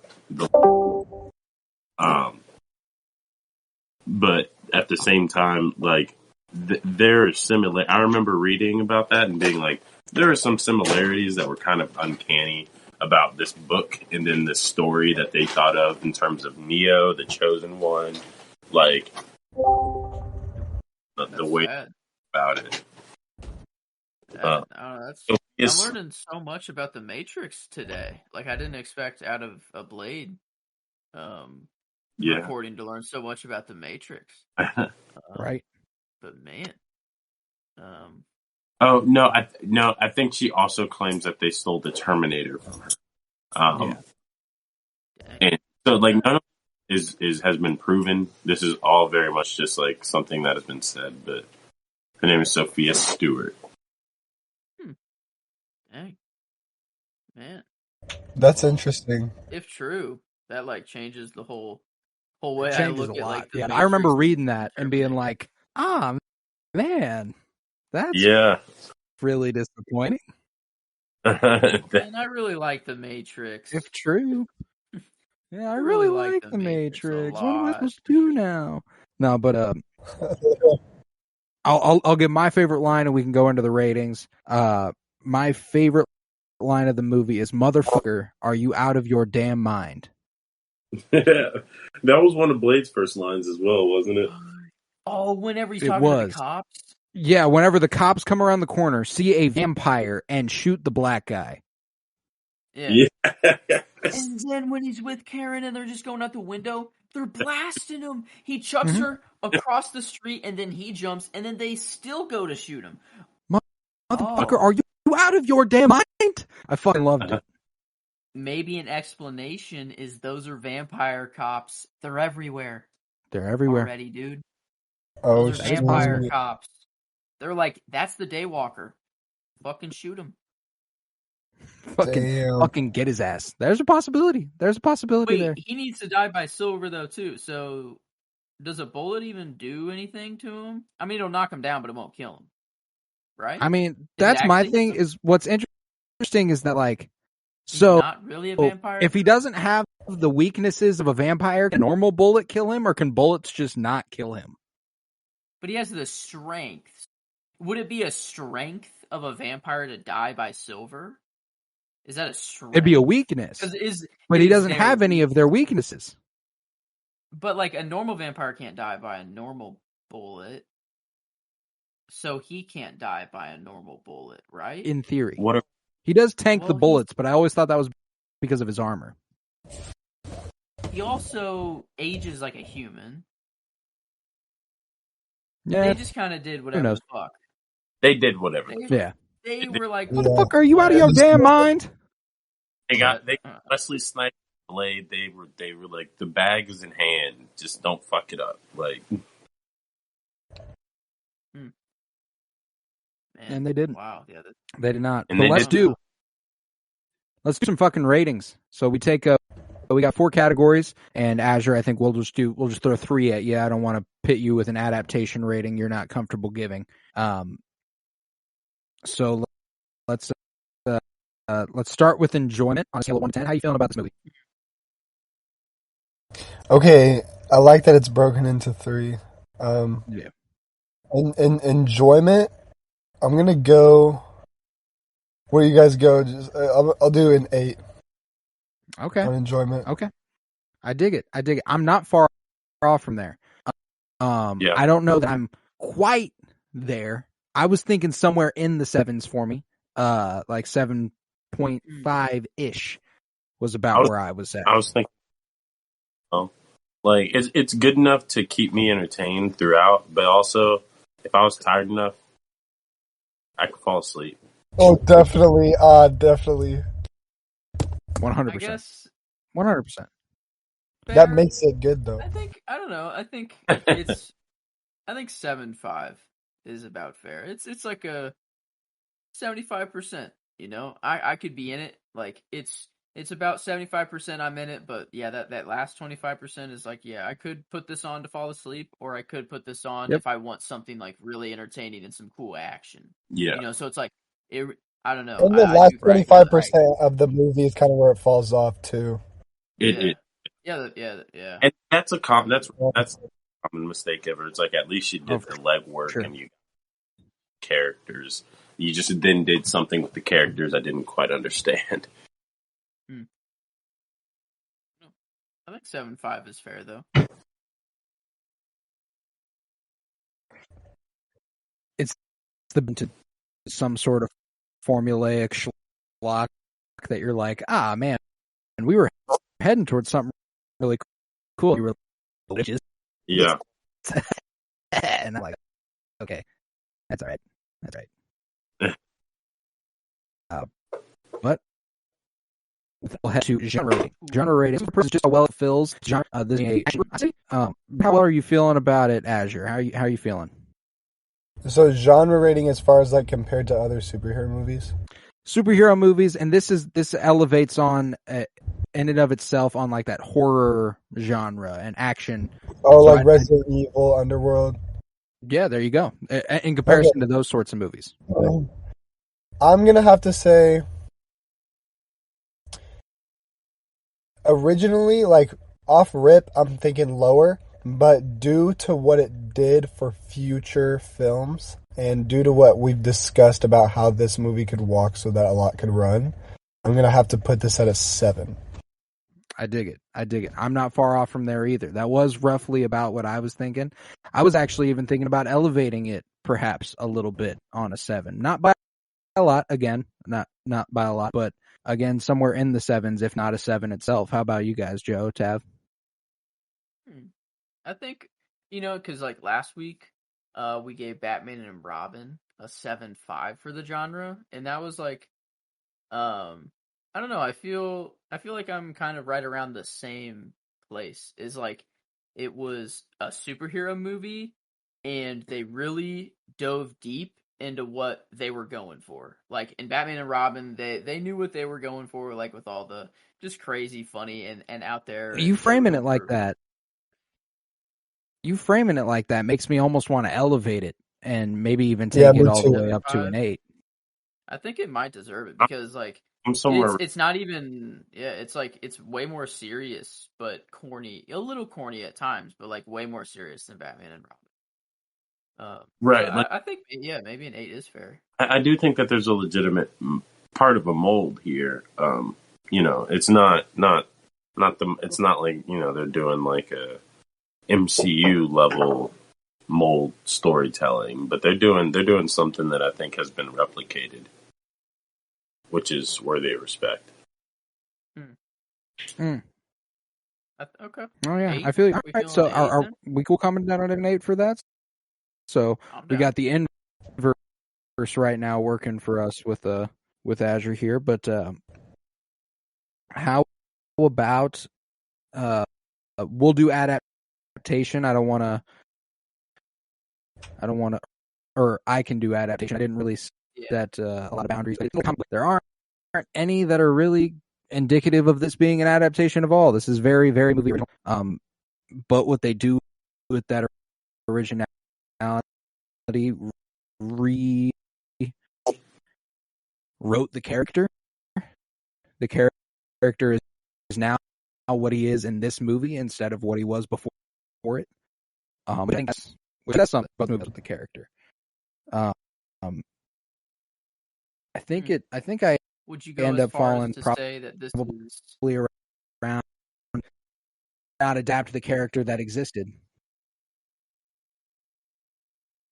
But at the same time, like there are similar. I remember reading about that and being like, there are some similarities that were kind of uncanny about this book and then the story that they thought of in terms of Neo, the chosen one, like the way sad. about it. I don't know, So I'm learning so much about the Matrix today. Like I didn't expect out of a Blade recording to learn so much about the Matrix. Right. But man, oh no, I think she also claims that they stole the Terminator from her. And so like none of it has been proven. This is all very much just like something that has been said. But her name is Sophia Stewart. Dang. Man. That's interesting. If true, that like changes the whole way I Changes look a at lot. like the Yeah, I Matrix remember reading that and being Terminator. like, "Ah, man, that's really disappointing." Man, I really like the Matrix. If true. Yeah, I really really like the Matrix. What am I supposed to do now? No, but I'll give my favorite line and we can go into the ratings. My favorite line of the movie is, "Motherfucker, are you out of your damn mind?" That was one of Blade's first lines as well, wasn't it? Oh, whenever he's It talking to was. the cops. Yeah, whenever the cops come around the corner, see a vampire, and shoot the black guy. Yeah. And then when he's with Karen and they're just going out the window, they're blasting him. He chucks her across the street and then he jumps and then they still go to shoot him. Motherfucker, are you out of your damn mind? I fucking loved it. Maybe an explanation is those are vampire cops. They're everywhere. They're everywhere. Already, dude. Oh, Those are vampire sweet. cops. They're like, that's the Daywalker. Fucking shoot him. Fucking get his ass. There's a possibility. There's a possibility there. He needs to die by silver though too. So, does a bullet even do anything to him? I mean, it'll knock him down, but it won't kill him. Right? I mean, that's my thing. Is what's interesting is that like, so he's not really a vampire. If he doesn't have the weaknesses of a vampire, can a normal bullet kill him, or can bullets just not kill him? But he has the strength. Would it be a strength of a vampire to die by silver? Is that a strength? It'd be a weakness. But he doesn't have any of their weaknesses. But like a normal vampire can't die by a normal bullet, so he can't die by a normal bullet, right? In theory. What if He does tank the Well, bullets, but I always thought that was because of his armor. He also ages like a human. Yeah. They just kind of did whatever knows? the fuck. they did whatever? Yeah. They were like, What the fuck? Are you out of your damn mind? They got Wesley Snipes, Blade. They were like, the bag is in hand. Just don't fuck it up. Like, Man, And they didn't. wow, yeah, They did not. And But they let's did. do some fucking ratings. So we got 4 categories, and Azure, I think we'll just throw 3 at you. I don't want to pit you with an adaptation rating you're not comfortable giving. So let's start with enjoyment on a scale of 1 to 10. How you feeling about this movie? Okay, I like that it's broken into 3. Yeah. In enjoyment, I'm gonna go. Where you guys go? I'll do an 8 Okay. on enjoyment. Okay. I dig it. I'm not far off from there. Yeah. I don't know that I'm quite there. I was thinking somewhere in the 7s for me. Like 7.5-ish was about where I was at. I was thinking, like, it's good enough to keep me entertained throughout, but also, if I was tired enough, I could fall asleep. Oh, definitely. Definitely. 100%. I guess 100%. That fair. makes it good, though. I don't know. I think it's. I think 7.5 is about fair. It's like a 75%. You know, I could be in it. Like it's about 75% I'm in it, but yeah, that last 25% is like, yeah, I could put this on to fall asleep, or I could put this on if I want something like really entertaining and some cool action. Yeah. You know, so it's like I don't know. And the I last do think 25% of the movie is kind of where it falls off too. It Yeah. and that's a common mistake ever. It's like, at least you did the legwork and you characters. You just then did something with the characters I didn't quite understand. I think 7.5 is fair though. It's some sort of formulaic schlock that you're like, man, and we were heading towards something really cool. You were witches. Yeah. And I'm like, okay, that's all right. But we'll head to genre rating. Genre rating is just how well it fills. How well are you feeling about it, Azure? How are you feeling? So genre rating as far as like compared to other superhero movies? Superhero movies, and this elevates on in and of itself on like that horror genre and action. Oh, so like Resident Evil, Underworld. Yeah, there you go. In comparison to those sorts of movies, I'm gonna have to say, originally, like off rip, I'm thinking lower, but due to what it did for future films and due to what we've discussed about how this movie could walk so that a lot could run, I'm gonna have to put this at a 7. I dig it. I'm not far off from there either. That was roughly about what I was thinking. I was actually even thinking about elevating it perhaps a little bit on a 7. Not by a lot, again, not by a lot, but again, somewhere in the 7s, if not a 7 itself. How about you guys, Joe, Tav? I think, because like last week, we gave Batman and Robin a 7.5 for the genre, and that was like, I don't know. I feel like I'm kind of right around the same place. Is like, it was a superhero movie, and they really dove deep into what they were going for. Like in Batman and Robin, they knew what they were going for. Like with all the just crazy, funny, and out there. You framing it like that. You framing it like that makes me almost want to elevate it and maybe even take it all the way up to an 8. I think it might deserve it because like. I'm somewhere. It's not even. Yeah, it's like it's way more serious, but corny. A little corny at times, but like way more serious than Batman and Robin. Right. So like, I think maybe an 8 is fair. I do think that there's a legitimate part of a mold here. It's not like they're doing like a MCU level mold storytelling, but they're doing something that I think has been replicated, which is worthy of respect. Okay. Oh yeah, 8? I feel you. All We right, feeling so the 8 are then? we cool coming down on an 8 for that? So I'm we down. got the inverse right now working for us with Azure here, but how about we'll do adaptation. I don't want to, or I can do adaptation. I didn't really set a lot of boundaries. There aren't any that are really indicative of this being an adaptation of all. This is very, very movie original. But what they do with that originality, rewrote the character. The character is now what he is in this movie instead of what he was before it. Which that's something both movies with the character. I think I Would you go end as up far falling as to say that this is probably around not adapt the character that existed.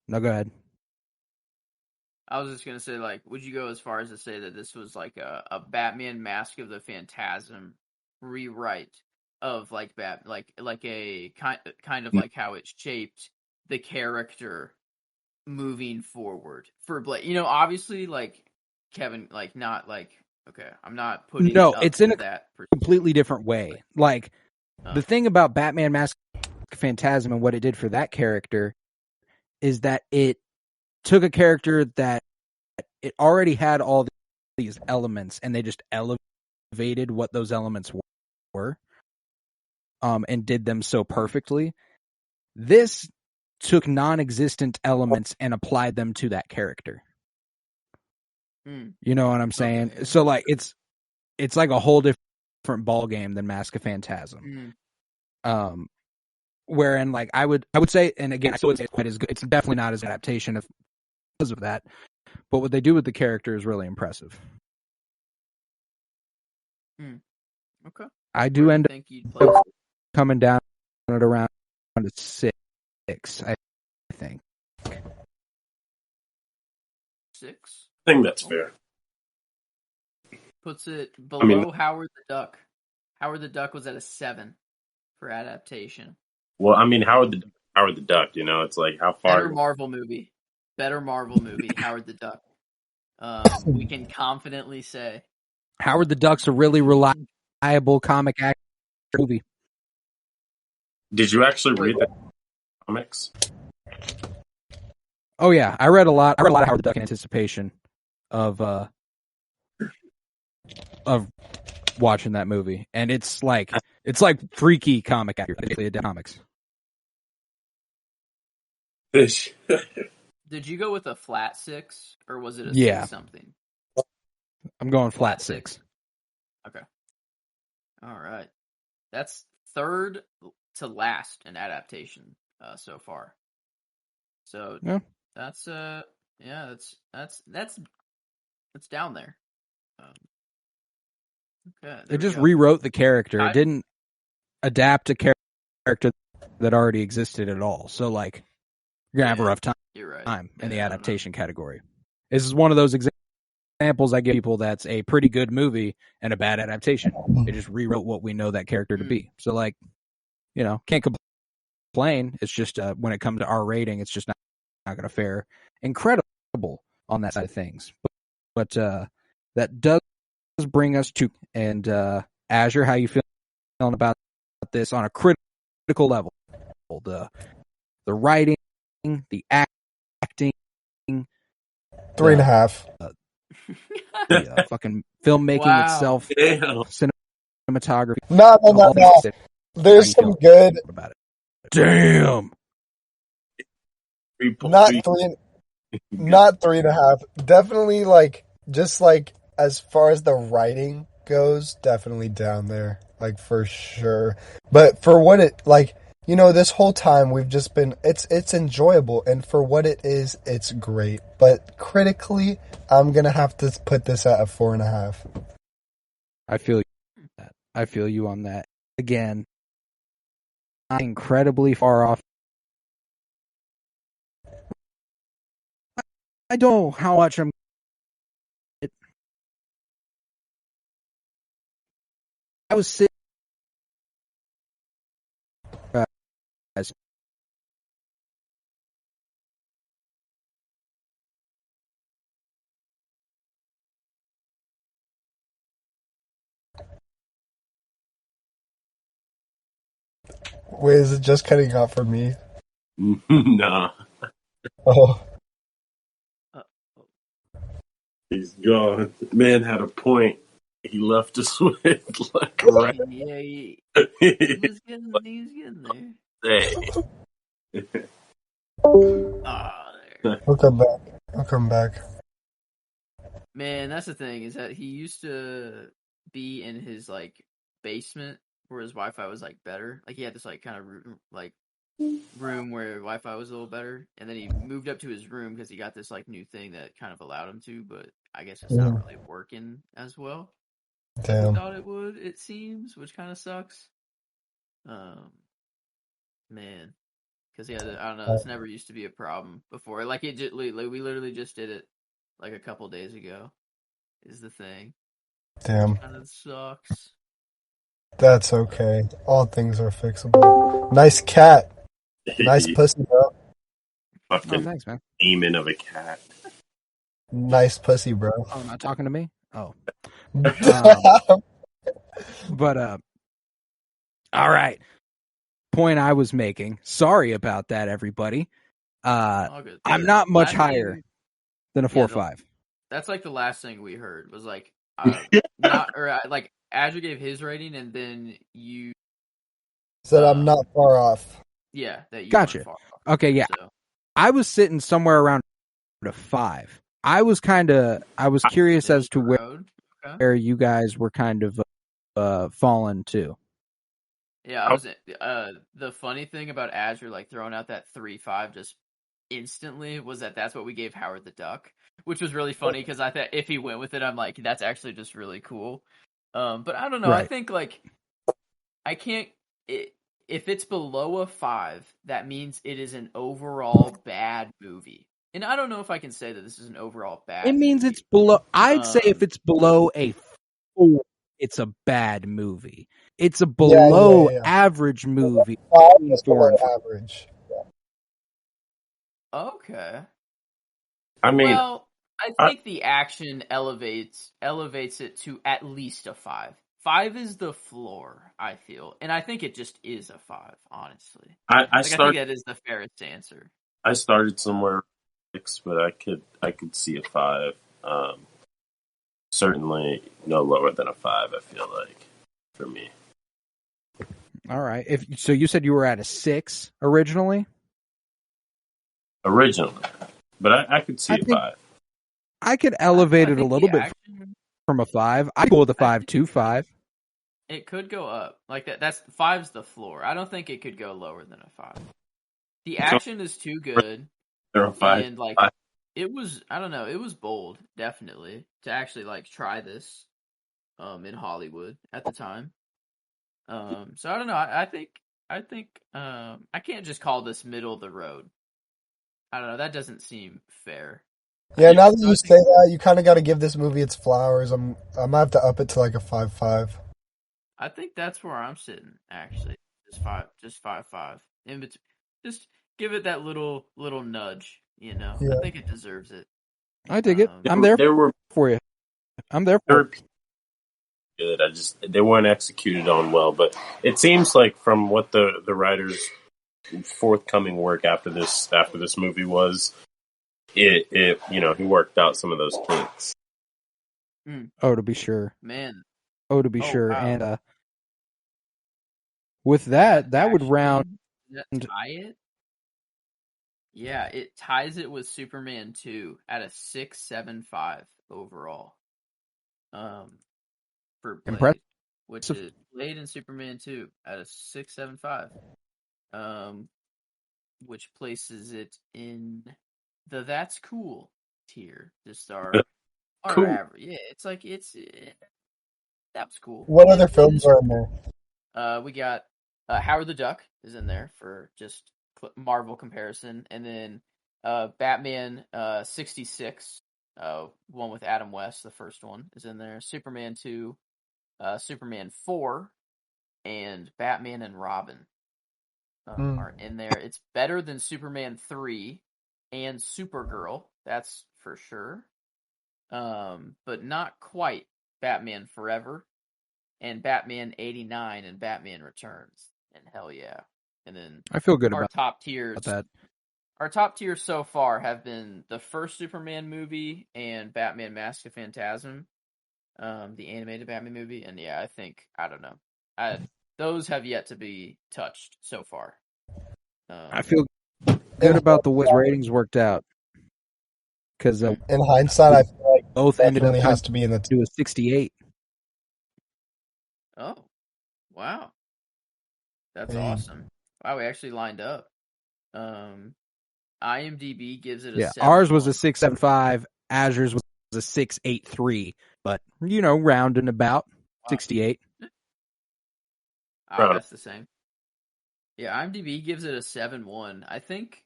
No, go ahead. I was just gonna say, like, would you go as far as to say that this was like a Batman Mask of the Phantasm rewrite of like like a kind of like how it shaped the character moving forward for Blade? You know, obviously, like Kevin, like not like okay, I'm not putting No, it up it's in to a that completely different way. Like the thing about Batman Mask of Phantasm and what it did for that character is that it took a character that it already had all these elements, and they just elevated what those elements were, and did them so perfectly. This took non-existent elements and applied them to that character. You know what I'm saying? Okay. So like it's like a whole different ball game than Mask of Phantasm. Wherein like I would say, and again I still would say it's quite as good. It's definitely not as adaptation because of that. But what they do with the character is really impressive. Okay. I do end up coming down at around a 6, I think. 6? I think that's fair. Puts it below Howard the Duck. Howard the Duck was at a 7 for adaptation. Well, I mean, Howard the Duck. You know, it's like how far. Better Marvel movie. Howard the Duck. We can confidently say Howard the Duck's a really reliable comic action movie. Did you actually read the comics? Oh yeah, I read a lot of Howard the Duck in anticipation of watching that movie, and it's like freaky comic accuracy comics. Did you go with a flat 6 or was it a 6 something? I'm going flat 6. Okay. All right. That's third to last in adaptation so far. So yeah. That's down there. Okay. It just rewrote the character. It didn't adapt a character that already existed at all. So like you're gonna have a rough time. You're right. In the adaptation category. This is one of those examples I give people that's a pretty good movie and a bad adaptation. It just rewrote what we know that character to be. So like, you know, can't complain. It's just when it comes to our rating, it's just not going to fare incredible on that side of things. But that does bring us to Azure. How you feeling about this on a critical level? The writing, the acting, 3.5. The fucking filmmaking itself, cinematography. No. There's some good about it. Damn. Not 3.5. Definitely like just like as far as the writing goes, definitely down there, like for sure. But for what it like, you know, this whole time we've just been it's enjoyable, and for what it is, it's great. But critically, I'm gonna have to put this at a 4.5. I feel that. I feel you on that. Again, not incredibly far off I don't know how much I'm. I was sitting. As Wait, is it just cutting out for me? Nah, Oh, he's gone. The man had a point. He left us with like right. Yeah, he's getting there. Hey. There. I'll come back. I'll come back. Man, that's the thing, is that he used to be in his like basement where his Wi-Fi was like better. Like he had this like kind of room where Wi-Fi was a little better, and then he moved up to his room because he got this like new thing that kind of allowed him to, but I guess it's not really working as well as we Damn. thought it would, it seems, which kind of sucks. Man, because yeah, I don't know, this never used to be a problem before. Like we literally just did it like a couple days ago. Is the thing. Damn. Kind of sucks. That's okay. All things are fixable. Nice cat. Nice pussy, bro. Fucking thanks, man. demon of a cat. Nice pussy, bro. Oh, not talking to me? Oh. Um, But all right. Point I was making. Sorry about that, everybody. All good. I'm not much Last higher thing- than a Yeah, 4.5. That's like the last thing we heard was like like Azure gave his rating, and then you said I'm not far off. that you Gotcha. weren't far off. Okay, yeah. So, I was sitting somewhere around a 5. I was curious as to where you guys were kind of falling to. Yeah, I was. The funny thing about Azure like throwing out that 3.5 just instantly was that's what we gave Howard the Duck, which was really funny because I thought if he went with it, I'm like, that's actually just really cool. But I don't know. Right. I think like I can't. If it's below a 5, that means it is an overall bad movie. And I don't know if I can say that this is an overall bad It means movie. it's below. I'd say if it's below a 4, it's a bad movie. It's a below average movie. 5 is below average. Okay. I mean, Well, I think the action elevates it to at least a 5. 5 is the floor, I feel, and I think it just is a 5. Honestly, I think that is the fairest answer. I started somewhere 6, but I could see a 5. Certainly no lower than a 5. I feel like for me. All right. So you said you were at a 6 originally. But I could see a 5. I could elevate it a little bit from a 5. I'd go with a 5.25. It could go up like that. That's 5's the floor. I don't think it could go lower than a 5. The action is too good. There are 5. And like it was, I don't know, it was bold, definitely, to actually like try this in Hollywood at the time. So I don't know. I think I can't just call this middle of the road. I don't know. That doesn't seem fair. Yeah, now that you say that, you kind of got to give this movie its flowers. I might have to up it to like a 5.5. I think that's where I'm sitting. Actually, just 5.5. Just give it that little nudge. You know, Yeah. I think it deserves it. I dig it. I'm there for you. I'm there for it. Good. They weren't executed on well, but it seems like from what the writers' forthcoming work after this movie was, it he worked out some of those kinks. Oh, to be sure, man. Oh, to be sure, wow. And with that would round. Tie it. Yeah, it ties it with Superman 2 at a 6.75 overall. For Blade, impressive. Which is Blade and Superman 2 at a 6.75. Which places it in the That's Cool tier. Just our cool. average. Yeah, it's like that was cool. What other films are in there? We got Howard the Duck is in there for just Marvel comparison, and then Batman 66, one with Adam West, the first one, is in there. Superman 2, Superman 4, and Batman and Robin are in there. It's better than Superman 3 and Supergirl, that's for sure. But not quite Batman Forever and Batman 89 and Batman Returns. And hell yeah. And then I feel good our about top tiers. that. Our top tiers so far have been the first Superman movie and Batman Mask of Phantasm, the animated Batman movie. And yeah, I don't know. Those have yet to be touched so far. I feel good about the way ratings worked out. Because in hindsight, I feel like both ended up has to be in the to a 68. Oh, wow. That's awesome. Wow, we actually lined up. IMDb gives it a 7. Ours was a 6.75. Azure's was a 6.83. But, rounding about 68. Oh, that's the same. Yeah, IMDb gives it a 7.1. I think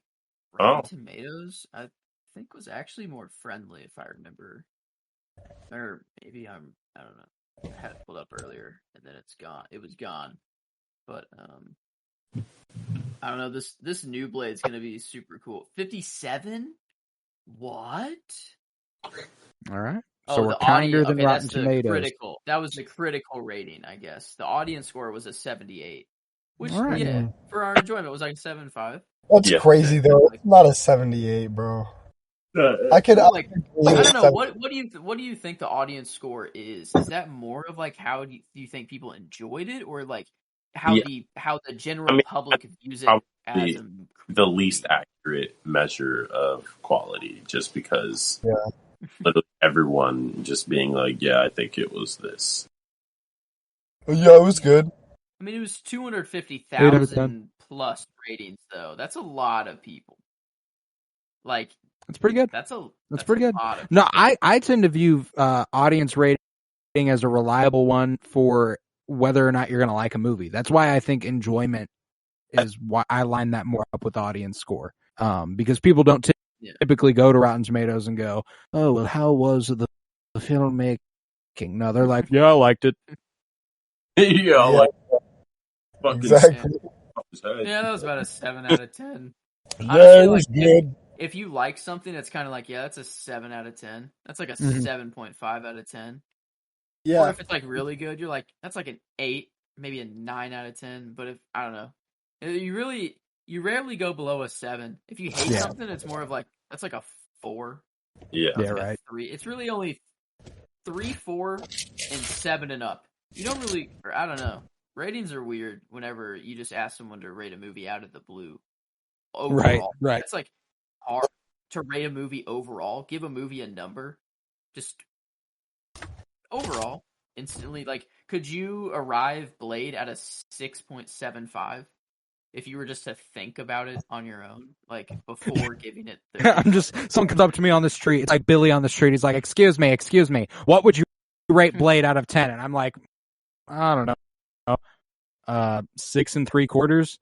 Rotten Tomatoes, I think, was actually more friendly, if I remember. Or maybe I don't know. I had it pulled up earlier, and then it's gone. It was gone. But, I don't know, this new Blade's gonna be super cool. 57? What? All right. So we're kinder than Rotten Tomatoes. Critical. That was the critical rating, I guess. The audience score was a 78. Which, for our enjoyment, was like a 7.5. That's crazy, though. It's not a 78, bro. I don't know. What do you think the audience score is? Is that more of like how do you think people enjoyed it, or like how the general public views it as the least accurate measure of quality? Just because literally everyone just being like, "Yeah, I think it was this." Yeah, it was good. I mean, it was 250,000 plus ratings, though. That's a lot of people. Like. That's pretty good. That's pretty good. No, I tend to view audience rating as a reliable one for whether or not you're going to like a movie. That's why I think enjoyment is why I line that more up with audience score. Because people don't typically go to Rotten Tomatoes and go, "Oh, well, how was the filmmaking?" No, they're like, "Yeah, I liked it." Exactly. Yeah, that was about a 7 out of 10. Yeah, it was good. If you like something, it's kind of like, that's a 7 out of 10. That's like a 7.5 out of 10. Yeah. Or if it's like really good, you're like, that's like an 8, maybe a 9 out of 10. But if, I don't know, you rarely go below a 7. If you hate something, it's more of like, that's like a 4. Yeah. Like right. 3. It's really only 3, 4, and 7 and up. You don't really, or I don't know. Ratings are weird whenever you just ask someone to rate a movie out of the blue. Overall. Right. It's like hard to rate a movie overall. Give a movie a number. Just overall, instantly. Like, could you arrive Blade at a 6.75 if you were just to think about it on your own, like before giving it? Someone comes up to me on the street. It's like Billy on the street. He's like, "Excuse me. What would you rate Blade out of 10?" And I'm like, I don't know. 6 3/4.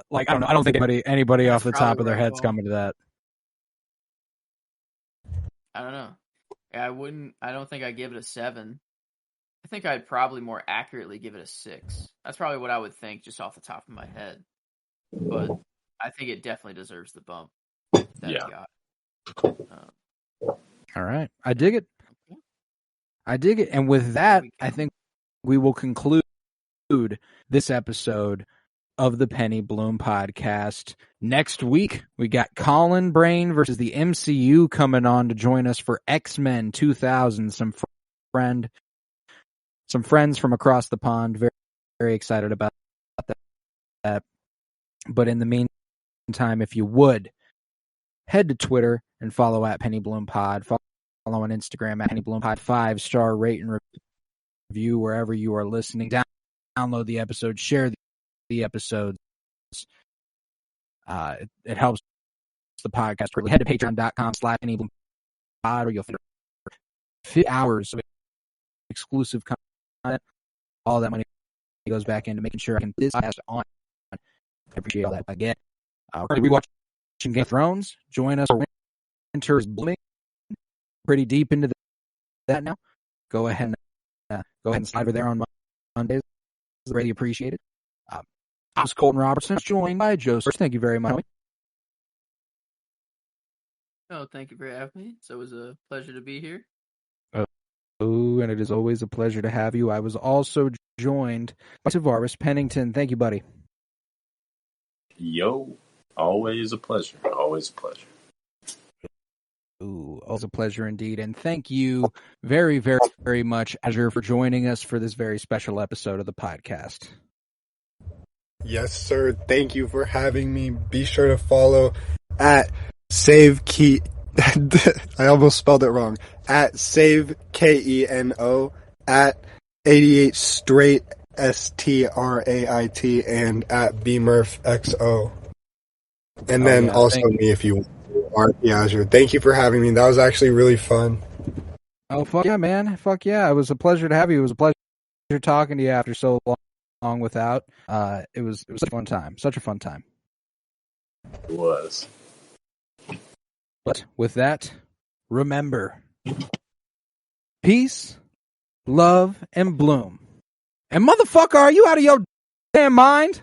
Like, I don't know. I don't think anybody off the top of their head's coming to that. I don't know. I don't think I'd give it a 7. I think I'd probably more accurately give it a 6. That's probably what I would think just off the top of my head. But I think it definitely deserves the bump that it got. All right. I dig it. And with that, I think we will conclude this episode of the Penny Bloom podcast. Next week, we got Colin Brain versus the MCU coming on to join us for X-Men 2000. Some friends from across the pond. Very, very excited about that. But in the meantime, if you would, head to Twitter and follow at Penny Bloom Pod. Follow on Instagram at Penny Bloom Pod. 5-star rate and review wherever you are listening. Download the episode, share the episodes. It helps the podcast. Head to patreon.com/PennyBloomPod where you'll find 50 hours of exclusive content. All that money goes back into making sure I can put this podcast on. I appreciate all that I get. We're going to rewatch Game of Thrones, join us. Winter is blooming. Pretty deep into that now. Go ahead and slide over there on Mondays. Really appreciate it. I was Colton Robertson, joined by Joseph. Thank you very much. Oh, thank you for having me. It's always a pleasure to be here. Oh, and it is always a pleasure to have you. I was also joined by Tavarus Pennington. Thank you, buddy. Yo, always a pleasure. Always a pleasure. Ooh, always a pleasure indeed. And thank you very, very, very much, Azure, for joining us for this very special episode of the podcast. Yes, sir. Thank you for having me. Be sure to follow at Save Key. I almost spelled it wrong. At Save KENO at 88 Straight STRAIT and at BMurphXO. And then also me if you want to. RIP Azure. Thank you for having me. That was actually really fun. Oh, fuck yeah, man. Fuck yeah. It was a pleasure to have you. It was a pleasure talking to you after so long without. It was such a fun time. Such a fun time. It was. But with that, remember, peace, love, and bloom. And motherfucker, are you out of your damn mind?